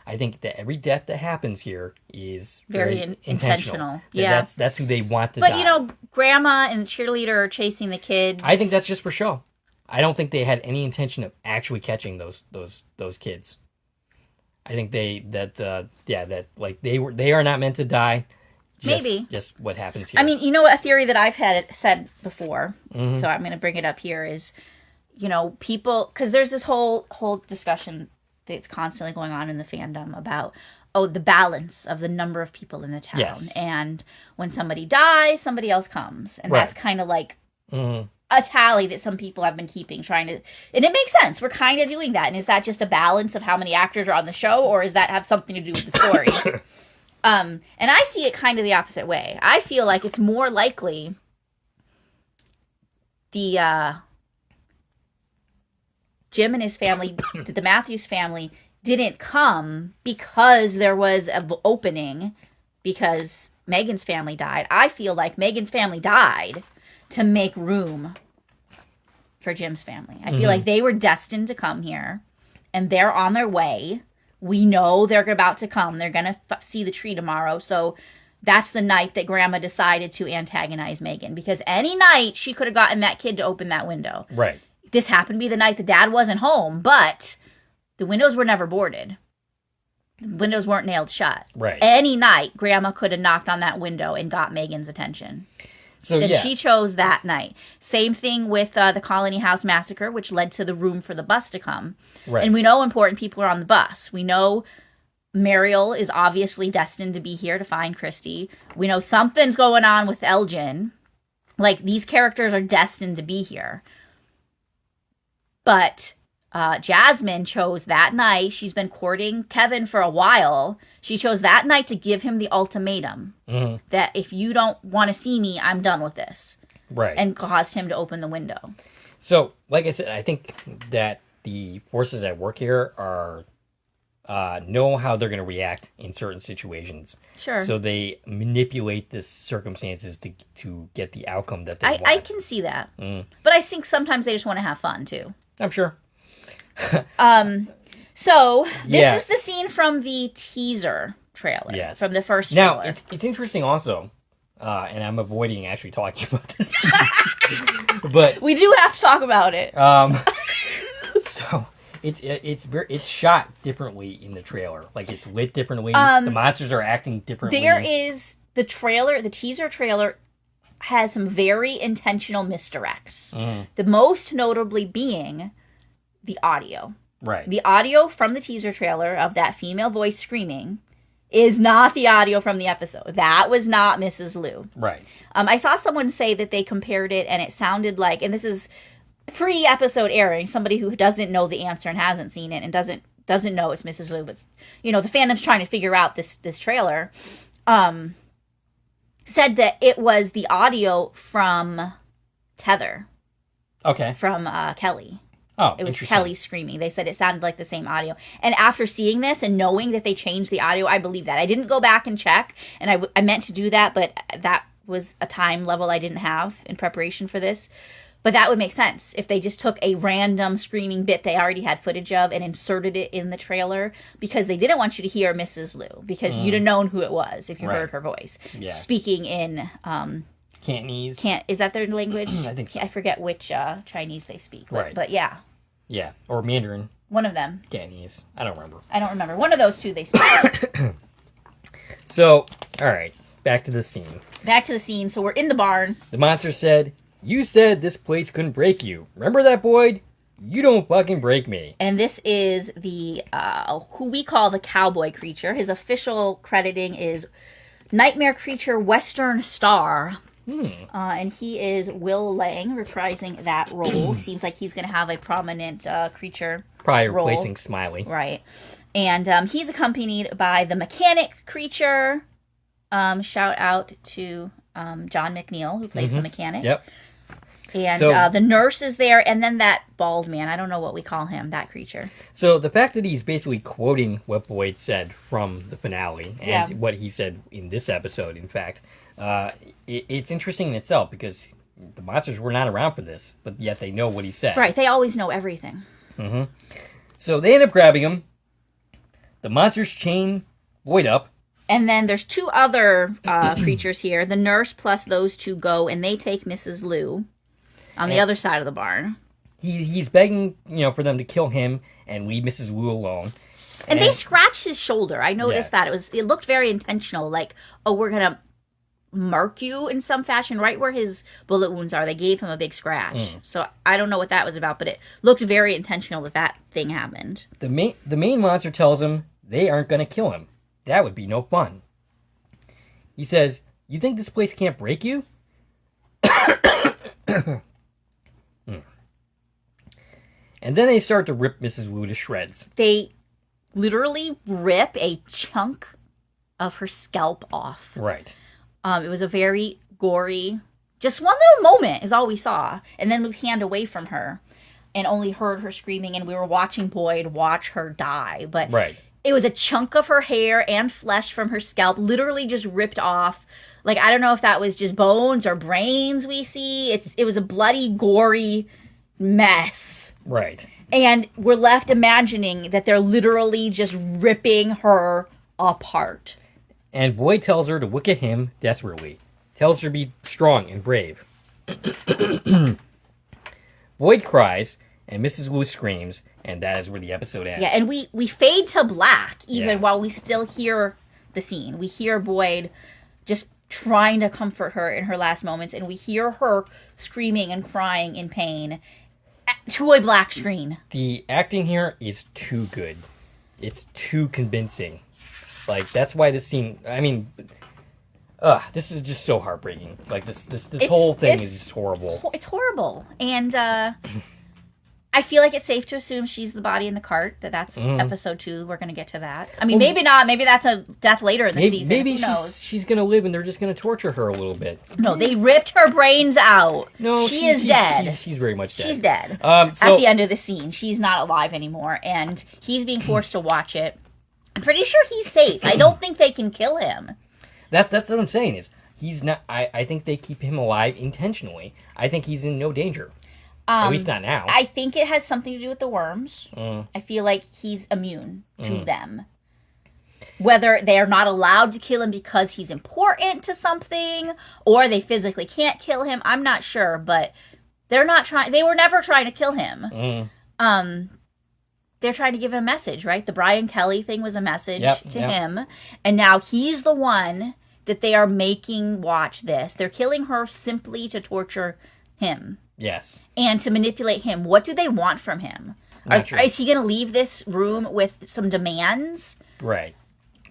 I think that every death that happens here is very intentional. Yeah, that's who they want to die. But Grandma and the cheerleader are chasing the kids. I think that's just for show. I don't think they had any intention of actually catching those kids. I think they are not meant to die. Maybe just what happens here. I mean, a theory that I've said before, so I'm going to bring it up here is, people, because there's this whole discussion that's constantly going on in the fandom about the balance of the number of people in the town, yes. And when somebody dies, somebody else comes, and right. That's kind of like a tally that some people have been keeping, and it makes sense. We're kind of doing that, and is that just a balance of how many actors are on the show, or does that have something to do with the story? And I see it kind of the opposite way. I feel like it's more likely the Jim and his family, the Matthews family, didn't come because there was an opening because Megan's family died. I feel like Megan's family died to make room for Jim's family. I feel like they were destined to come here, and they're on their way. We know they're about to come. They're going to see the tree tomorrow. So that's the night that Grandma decided to antagonize Megan. Because any night, she could have gotten that kid to open that window. Right. This happened to be the night the dad wasn't home, but the windows were never boarded. The windows weren't nailed shut. Right. Any night, Grandma could have knocked on that window and got Megan's attention. So, and she chose that night. Same thing with the Colony House Massacre, which led to the room for the bus to come. Right. And we know important people are on the bus. We know Mariel is obviously destined to be here to find Christy. We know something's going on with Elgin. Like, these characters are destined to be here. But Jasmine chose that night. She's been courting Kevin for a while. She chose that night to give him the ultimatum that if you don't want to see me, I'm done with this. Right. And caused him to open the window. So, like I said, I think that the forces at work here are know how they're going to react in certain situations. Sure. So they manipulate the circumstances to get the outcome that they want. I can see that. But I think sometimes they just want to have fun, too. I'm sure. So, this is the scene from the teaser trailer. Yes. From the first trailer. Now, it's interesting also, and I'm avoiding actually talking about this scene, but we do have to talk about it. So, it's shot differently in the trailer. Like, it's lit differently. The monsters are acting differently. There is the teaser trailer has some very intentional misdirects. The most notably being the audio. Right. The audio from the teaser trailer of that female voice screaming is not the audio from the episode. That was not Mrs. Liu. Right. I saw someone say that they compared it and it sounded like, and this is pre-episode airing, somebody who doesn't know the answer and hasn't seen it and doesn't know it's Mrs. Liu, but the fandom's trying to figure out this trailer, said that it was the audio from Tether. Okay. From Kelly. Oh, it was Kelly screaming. They said it sounded like the same audio. And after seeing this and knowing that they changed the audio, I believe that. I didn't go back and check, and I meant to do that, but that was a time level I didn't have in preparation for this. But that would make sense if they just took a random screaming bit they already had footage of and inserted it in the trailer, because they didn't want you to hear Mrs. Liu, because you'd have known who it was if you heard her voice. Yeah. Speaking in... Cantonese. Is that their language? I think so. I forget which Chinese they speak. Right. But yeah. Yeah, or Mandarin. One of them. Cantonese. I don't remember. One of those two they speak. So, all right, back to the scene. So we're in the barn. The monster said, "You said this place couldn't break you. Remember that, Boyd? You don't fucking break me. And this is the who we call the cowboy creature. His official crediting is Nightmare Creature Western Star. And he is Will Lang reprising that role. Seems like he's going to have a prominent creature Probably role. replacing Smiley. Right. And he's accompanied by the mechanic creature. Shout out to John McNeil, who plays the mechanic. Yep. And So- the nurse is there, and then that bald man. I don't know what we call him, that creature. So the fact that he's basically quoting what Boyd said from the finale and Yeah. what he said in this episode, in fact, it's interesting in itself because the monsters were not around for this, but yet they know what he said. Right, they always know everything. So they end up grabbing him. The monsters chain Boyd up. And then there's two other creatures here. The nurse plus those two go, and they take Mrs. Lou on the other side of the barn. He's begging, for them to kill him and leave Mrs. Wu alone. And they scratched his shoulder. I noticed that. It looked very intentional. Like, oh, we're going to mark you in some fashion right where his bullet wounds are. They gave him a big scratch. So I don't know what that was about, but it looked very intentional that thing happened. The main monster tells him they aren't going to kill him. That would be no fun. He says, "You think this place can't break you?" And then they start to rip Mrs. Wu to shreds. They literally rip a chunk of her scalp off. Right. It was a very gory, just one little moment is all we saw. And then we panned away from her and only heard her screaming, and we were watching Boyd watch her die. But Right. it was a chunk of her hair and flesh from her scalp, literally just ripped off. Like, I don't know if that was just bones or brains we see. It was a bloody, gory mess. Right. And we're left imagining that they're literally just ripping her apart. And Boyd tells her to look at him desperately. Tells her to be strong and brave. Boyd cries, and Mrs. Wu screams, and that is where the episode ends. Yeah, and we fade to black even Yeah. while we still hear the scene. We hear Boyd just trying to comfort her in her last moments, and we hear her screaming and crying in pain to a black screen. The acting here is too good. It's too convincing. Like, that's why this scene, this is just so heartbreaking. Like, this whole thing is just horrible. It's horrible. And I feel like it's safe to assume she's the body in the cart. That's episode 2. We're going to get to that. I mean, maybe not. Maybe that's a death later in the season. Maybe Who knows? she's going to live and they're just going to torture her a little bit. No, they ripped her brains out. No, she is dead. She's very much dead. She's dead. So, At the end of the scene, she's not alive anymore, and he's being forced to watch it. I'm pretty sure he's safe. I don't think they can kill him. That's what I'm saying is he's not. I think they keep him alive intentionally. I think he's in no danger. At least not now. I think it has something to do with the worms. I feel like he's immune to them. Whether they are not allowed to kill him because he's important to something, or they physically can't kill him, I'm not sure. But they're not trying. They were never trying to kill him. They're trying to give him a message, right? The Brian Kelly thing was a message to him, and now he's the one that they are making watch this. They're killing her simply to torture him. Yes. And to manipulate him. What do they want from him? Is he going to leave this room with some demands? Right.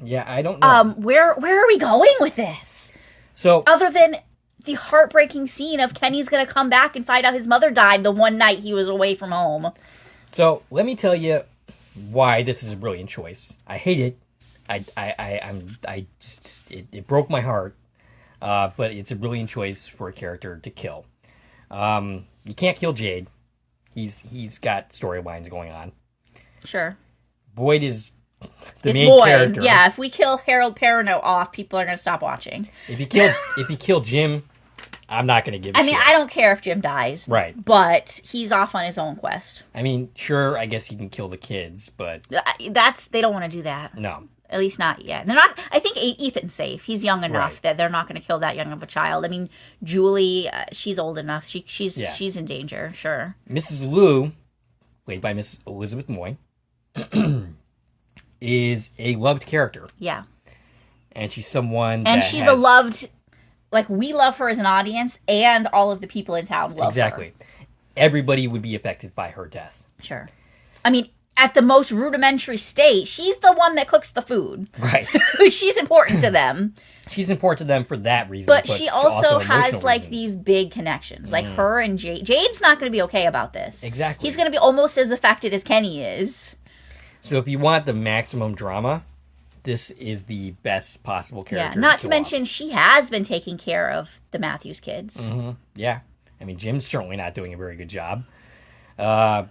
Yeah, I don't know. Where are we going with this? So, Other than the heartbreaking scene of Kenny's going to come back and find out his mother died the one night he was away from home. So let me tell you why this is a brilliant choice. I hate it. It broke my heart. But it's a brilliant choice for a character to kill. You can't kill Jade. He's got storylines going on. Sure. Boyd is the It's main Boyd. character. Yeah, if we kill Harold Perrineau off, people are going to stop watching. If you kill Jim, I'm not going to give a shit. I don't care if Jim dies. Right. But he's off on his own quest. I mean, sure, I guess he can kill the kids, but They don't want to do that. no. At least not yet. They're not. I think Ethan's safe. He's young enough Right. that they're not going to kill that young of a child. I mean, Julie, she's old enough. She's in danger. Sure. Mrs. Lou, played by Miss Elizabeth Moy, is a loved character, Yeah. and she's someone And that she's has, a loved. Like, we love her as an audience, and all of the people in town love her. exactly. everybody would be affected by her death. Sure. I mean, at the most rudimentary state, she's the one that cooks the food. Right. She's important to them. She's important to them for that reason. But she also has, like, reasons. these big connections. Like, her and Jade. Jade's not going to be okay about this. Exactly. He's going to be almost as affected as Kenny is. So if you want the maximum drama, this is the best possible character. Yeah, not to mention she has been taking care of the Matthews kids. Mm-hmm. Yeah. I mean, Jim's certainly not doing a very good job. And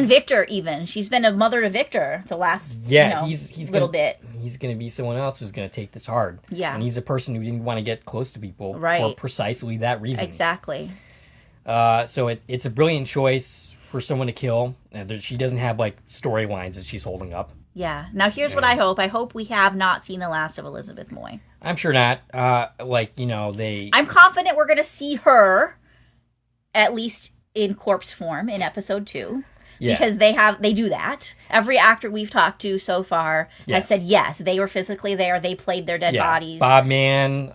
Victor, even. She's been a mother to Victor the last he's little bit. He's going to be someone else who's going to take this hard. Yeah. And he's a person who didn't want to get close to people for precisely that reason. Exactly. So it's a brilliant choice for someone to kill. She doesn't have, like, storylines that she's holding up. Yeah. Now, here's what I hope. I hope we have not seen the last of Elizabeth Moy. I'm sure not. I'm confident we're going to see her, at least in corpse form, in episode 2. Yeah. Because they do that. Every actor we've talked to so far has said yes, they were physically there. They played their dead bodies. Bob Mann,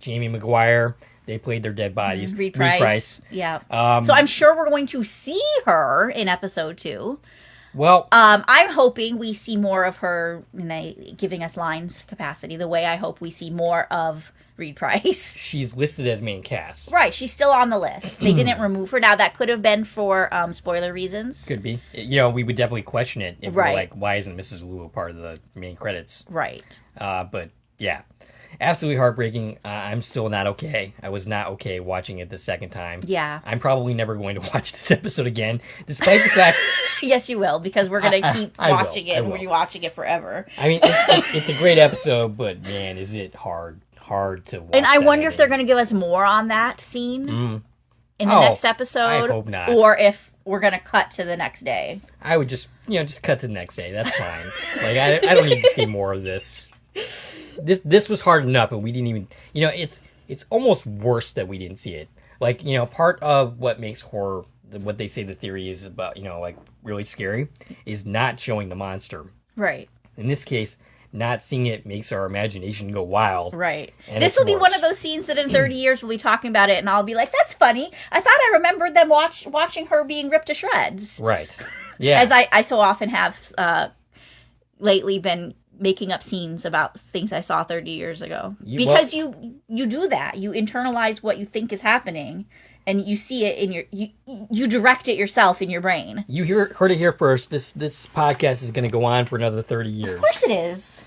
Jamie McGuire, they played their dead bodies. Reed Price. Yeah. So I'm sure we're going to see her in episode 2. Well, I'm hoping we see more of her giving us lines capacity, the way I hope we see more of Reed Price. She's listed as main cast. Right, she's still on the list. They didn't remove her. Now, that could have been for spoiler reasons. Could be. We would definitely question it if we were like, why isn't Mrs. Lulu part of the main credits? Right. But, yeah. Absolutely heartbreaking. I'm still not okay. I was not okay watching it the second time. Yeah. I'm probably never going to watch this episode again, despite the fact... Yes, you will, because we're going to keep watching it and rewatching it forever. I mean, it's a great episode, but, man, is it hard to watch. And I wonder if they're going to give us more on that scene in the next episode. I hope not. Or if we're going to cut to the next day. I would just cut to the next day. That's fine. Like, I don't need to see more of this. This was hard enough, and we didn't even... it's almost worse that we didn't see it. Like, part of what makes horror, what they say the theory is about, like, really scary, is not showing the monster. Right. In this case, not seeing it makes our imagination go wild. Right. This will be one of those scenes that in 30 years we'll be talking about it, and I'll be like, that's funny. I thought I remembered them watching her being ripped to shreds. Right. Yeah. As I so often have lately been making up scenes about things I saw 30 years ago. Because you do that. You internalize what you think is happening, and you see it in you direct it yourself in your brain. You heard it here first. This podcast is going to go on for another 30 years. Of course it is.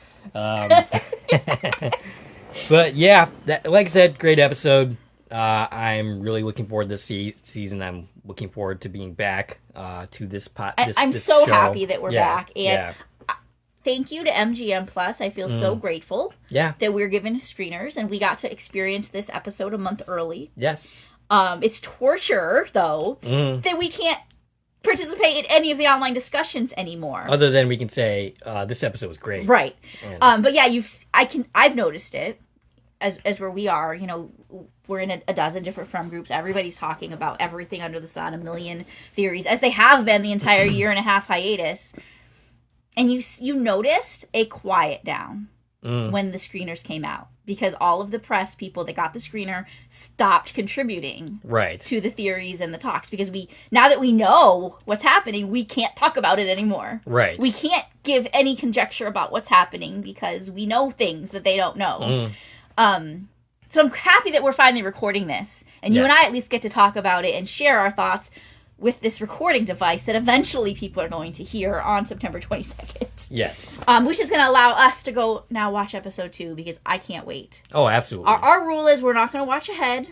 But yeah, like I said, great episode. I'm really looking forward to this season. I'm looking forward to being back to this I'm so happy that we're back. And thank you to MGM Plus. I feel so grateful that we're given screeners and we got to experience this episode a month early. Yes. It's torture, though, that we can't participate in any of the online discussions anymore. Other than we can say, this episode was great. Right. But yeah, I've noticed it as where we are, we're in a dozen different film groups. Everybody's talking about everything under the sun, a million theories, as they have been the entire year and a half hiatus. And you noticed a quiet down when the screeners came out, because all of the press people that got the screener stopped contributing to the theories and the talks, because now that we know what's happening, we can't talk about it anymore. Right. We can't give any conjecture about what's happening because we know things that they don't know. So I'm happy that we're finally recording this, and you and I at least get to talk about it and share our thoughts with this recording device that eventually people are going to hear on September 22nd. Yes. Which is going to allow us to go now watch episode 2, because I can't wait. Oh, absolutely. Our rule is we're not going to watch ahead.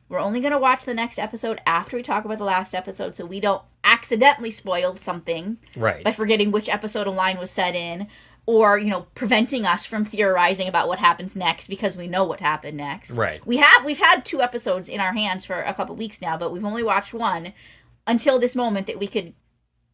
We're only going to watch the next episode after we talk about the last episode, so we don't accidentally spoil something by forgetting which episode a line was set in, or, preventing us from theorizing about what happens next because we know what happened next. Right. We've had 2 episodes in our hands for a couple weeks now, but we've only watched one until this moment that we could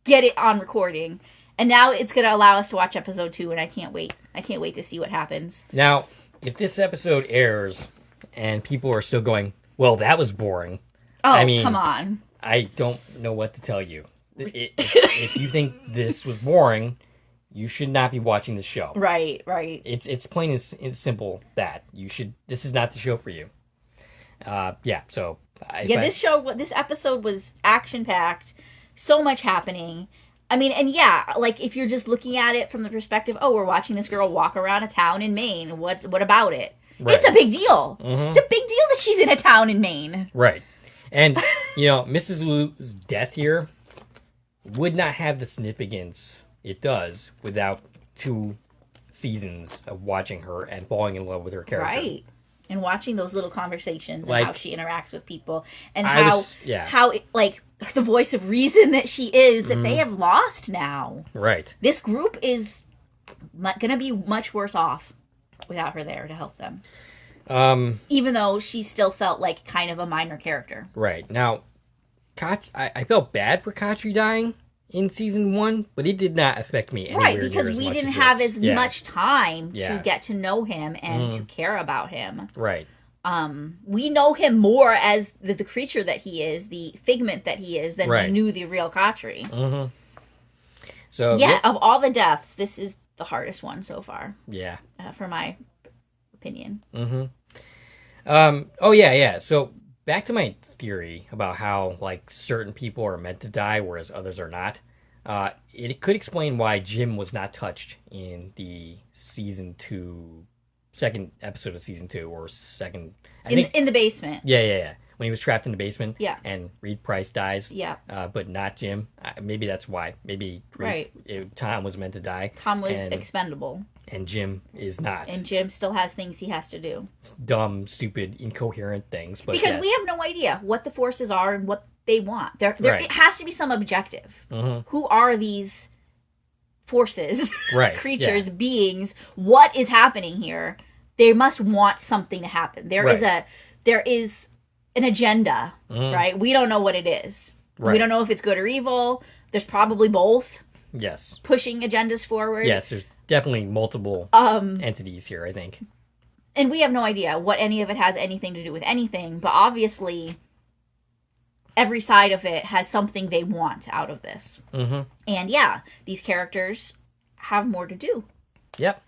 get it on recording. And now it's going to allow us to watch episode 2, and I can't wait. I can't wait to see what happens. Now, if this episode airs and people are still going, well, that was boring. Oh, I mean, come on. I don't know what to tell you. If you think this was boring, you should not be watching the show. Right. It's plain and simple that. This is not the show for you. So This episode was action-packed. So much happening. I mean, and yeah, like, if you're just looking at it from the perspective, oh, we're watching this girl walk around a town in Maine. What about it? Right. It's a big deal. It's a big deal that she's in a town in Maine. Right. And, Mrs. Lu's death here would not have the significance it does without 2 seasons of watching her and falling in love with her character. Right. And watching those little conversations like, and how she interacts with people and how like, the voice of reason that she is that they have lost now. Right. This group is going to be much worse off without her there to help them. Even though she still felt like kind of a minor character. Right. Now, I felt bad for Katri dying in season 1, but it did not affect me anywhere right, because we didn't have as much time to get to know him and to care about him. Right. We know him more as the creature that he is, the figment that he is, than we knew the real Katri. Mm-hmm. So of all the deaths, this is the hardest one so far. Yeah. For my opinion. Mm-hmm. Oh yeah. So back to my theory about how like certain people are meant to die, whereas others are not. It could explain why Jim was not touched in the second episode of season 2 or second. In the basement. Yeah. When he was trapped in the basement. Yeah. And Reed Price dies. Yeah. But not Jim. Maybe that's why. Maybe Tom was meant to die. Tom was expendable. And Jim is not. And Jim still has things he has to do. Dumb, stupid, incoherent things. But because we have no idea what the forces are and what they want. There it has to be some objective. Mm-hmm. Who are these forces, creatures, beings? What is happening here? They must want something to happen. There is an agenda, right? We don't know what it is. Right. We don't know if it's good or evil. There's probably both. Yes. Pushing agendas forward. Yes, there's definitely multiple entities here, I think. And we have no idea what any of it has anything to do with anything, but obviously every side of it has something they want out of this. Mm-hmm. And yeah, these characters have more to do. Yep.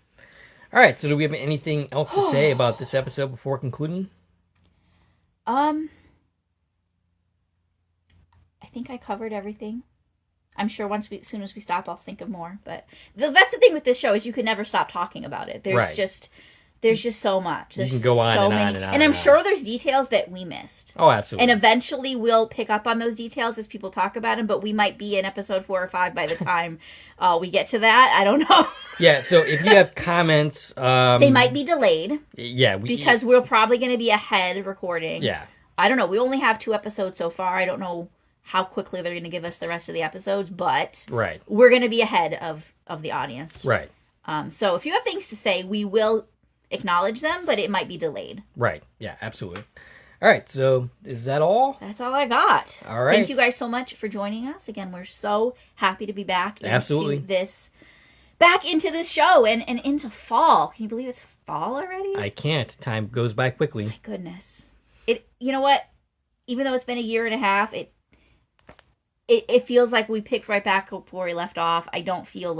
All right, so do we have anything else to say about this episode before concluding? I think I covered everything. I'm sure as soon as we stop, I'll think of more. But that's the thing with this show is you can never stop talking about it. There's just so much. There's you can go on so and many, on and on. And I'm sure there's details that we missed. Oh, absolutely. And eventually we'll pick up on those details as people talk about them, but we might be in episode 4 or 5 by the time we get to that. I don't know. Yeah, so if you have comments... they might be delayed. Yeah. Because we're probably going to be ahead recording. Yeah. I don't know. We only have 2 episodes so far. I don't know how quickly they're going to give us the rest of the episodes, but we're going to be ahead of the audience. Right. So if you have things to say, we will acknowledge them, but it might be delayed. Right. Yeah, absolutely. All right. So is that all? That's all I got. All right. Thank you guys so much for joining us. Again, we're so happy to be back absolutely. Back into this show and into fall. Can you believe it's fall already? I can't. Time goes by quickly. My goodness. You know what? Even though it's been a year and a half, it feels like we picked right back up where we left off. I don't feel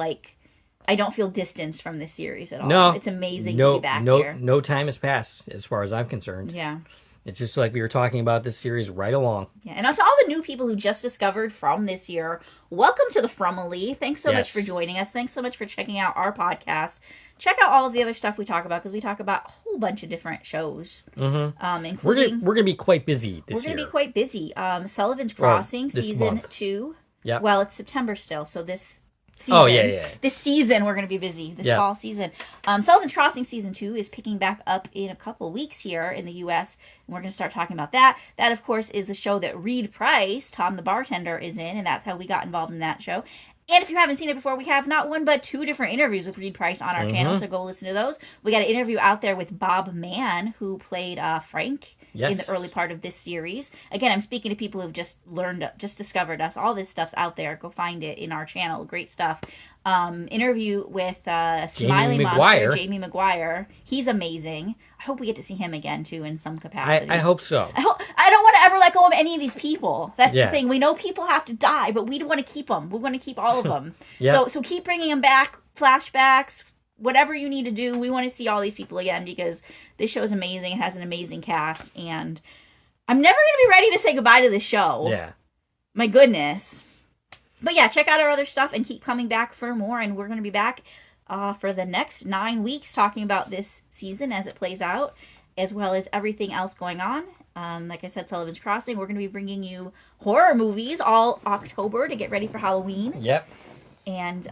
distanced from this series at all. No. It's amazing to be back here. No time has passed as far as I'm concerned. Yeah. It's just like we were talking about this series right along. Yeah, and to all the new people who just discovered From this year, welcome to the Fromily. Thanks so much for joining us. Thanks so much for checking out our podcast. Check out all of the other stuff we talk about, because we talk about a whole bunch of different shows. Mm-hmm. Including... We're going to be quite busy this year. We're going to be quite busy. Sullivan's Crossing, season 2. Yep. Well, it's September still, so this... season. Oh, yeah. This season, we're going to be busy. This fall season. Sullivan's Crossing Season 2 is picking back up in a couple weeks here in the U.S., and we're going to start talking about that. That, of course, is the show that Reed Price, Tom the bartender, is in, and that's how we got involved in that show. And if you haven't seen it before, we have not one but 2 different interviews with Reed Price on our channel, so go listen to those. We got an interview out there with Bob Mann, who played Frank in the early part of this series. Again, I'm speaking to people who've just discovered us. All this stuff's out there. Go find it in our channel. Great stuff. Interview with Smiley Monster, Jamie McGuire. He's amazing. I hope we get to see him again, too, in some capacity. I hope so. I don't want to ever let go of any of these people. That's the thing. We know people have to die, but we want to keep them. We want to keep all of them. So keep bringing them back, flashbacks, whatever you need to do. We want to see all these people again, because this show is amazing. It has an amazing cast, and I'm never going to be ready to say goodbye to the show. Yeah. My goodness. But yeah, check out our other stuff and keep coming back for more. And we're going to be back for the next 9 weeks talking about this season as it plays out, as well as everything else going on. Like I said, Sullivan's Crossing. We're going to be bringing you horror movies all October to get ready for Halloween. Yep. And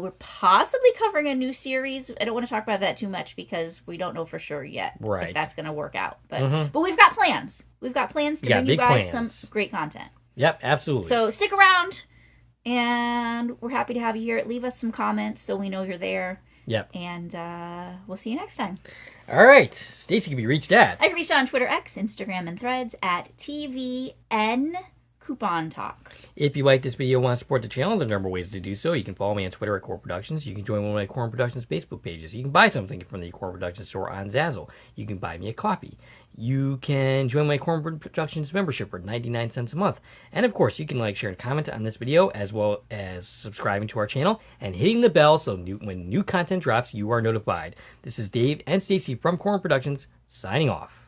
we're possibly covering a new series. I don't want to talk about that too much because we don't know for sure yet if that's going to work out. But we've got plans. We've got plans to bring you guys some great content. Yep, absolutely. So stick around, and we're happy to have you here. Leave us some comments so we know you're there. Yep. And we'll see you next time. All right. Stacie can be reached at. I can reach out on Twitter, X, Instagram, and Threads at TVN Coupon Talk. If you like this video and want to support the channel, there are a number of ways to do so. You can follow me on Twitter at Core Productions. You can join one of my Core Productions Facebook pages. You can buy something from the Core Productions store on Zazzle. You can buy me a copy. You can join my Core Productions membership for 99 cents a month. And of course, you can like, share, and comment on this video, as well as subscribing to our channel and hitting the bell so when new content drops, you are notified. This is Dave and Stacie from Core Productions, signing off.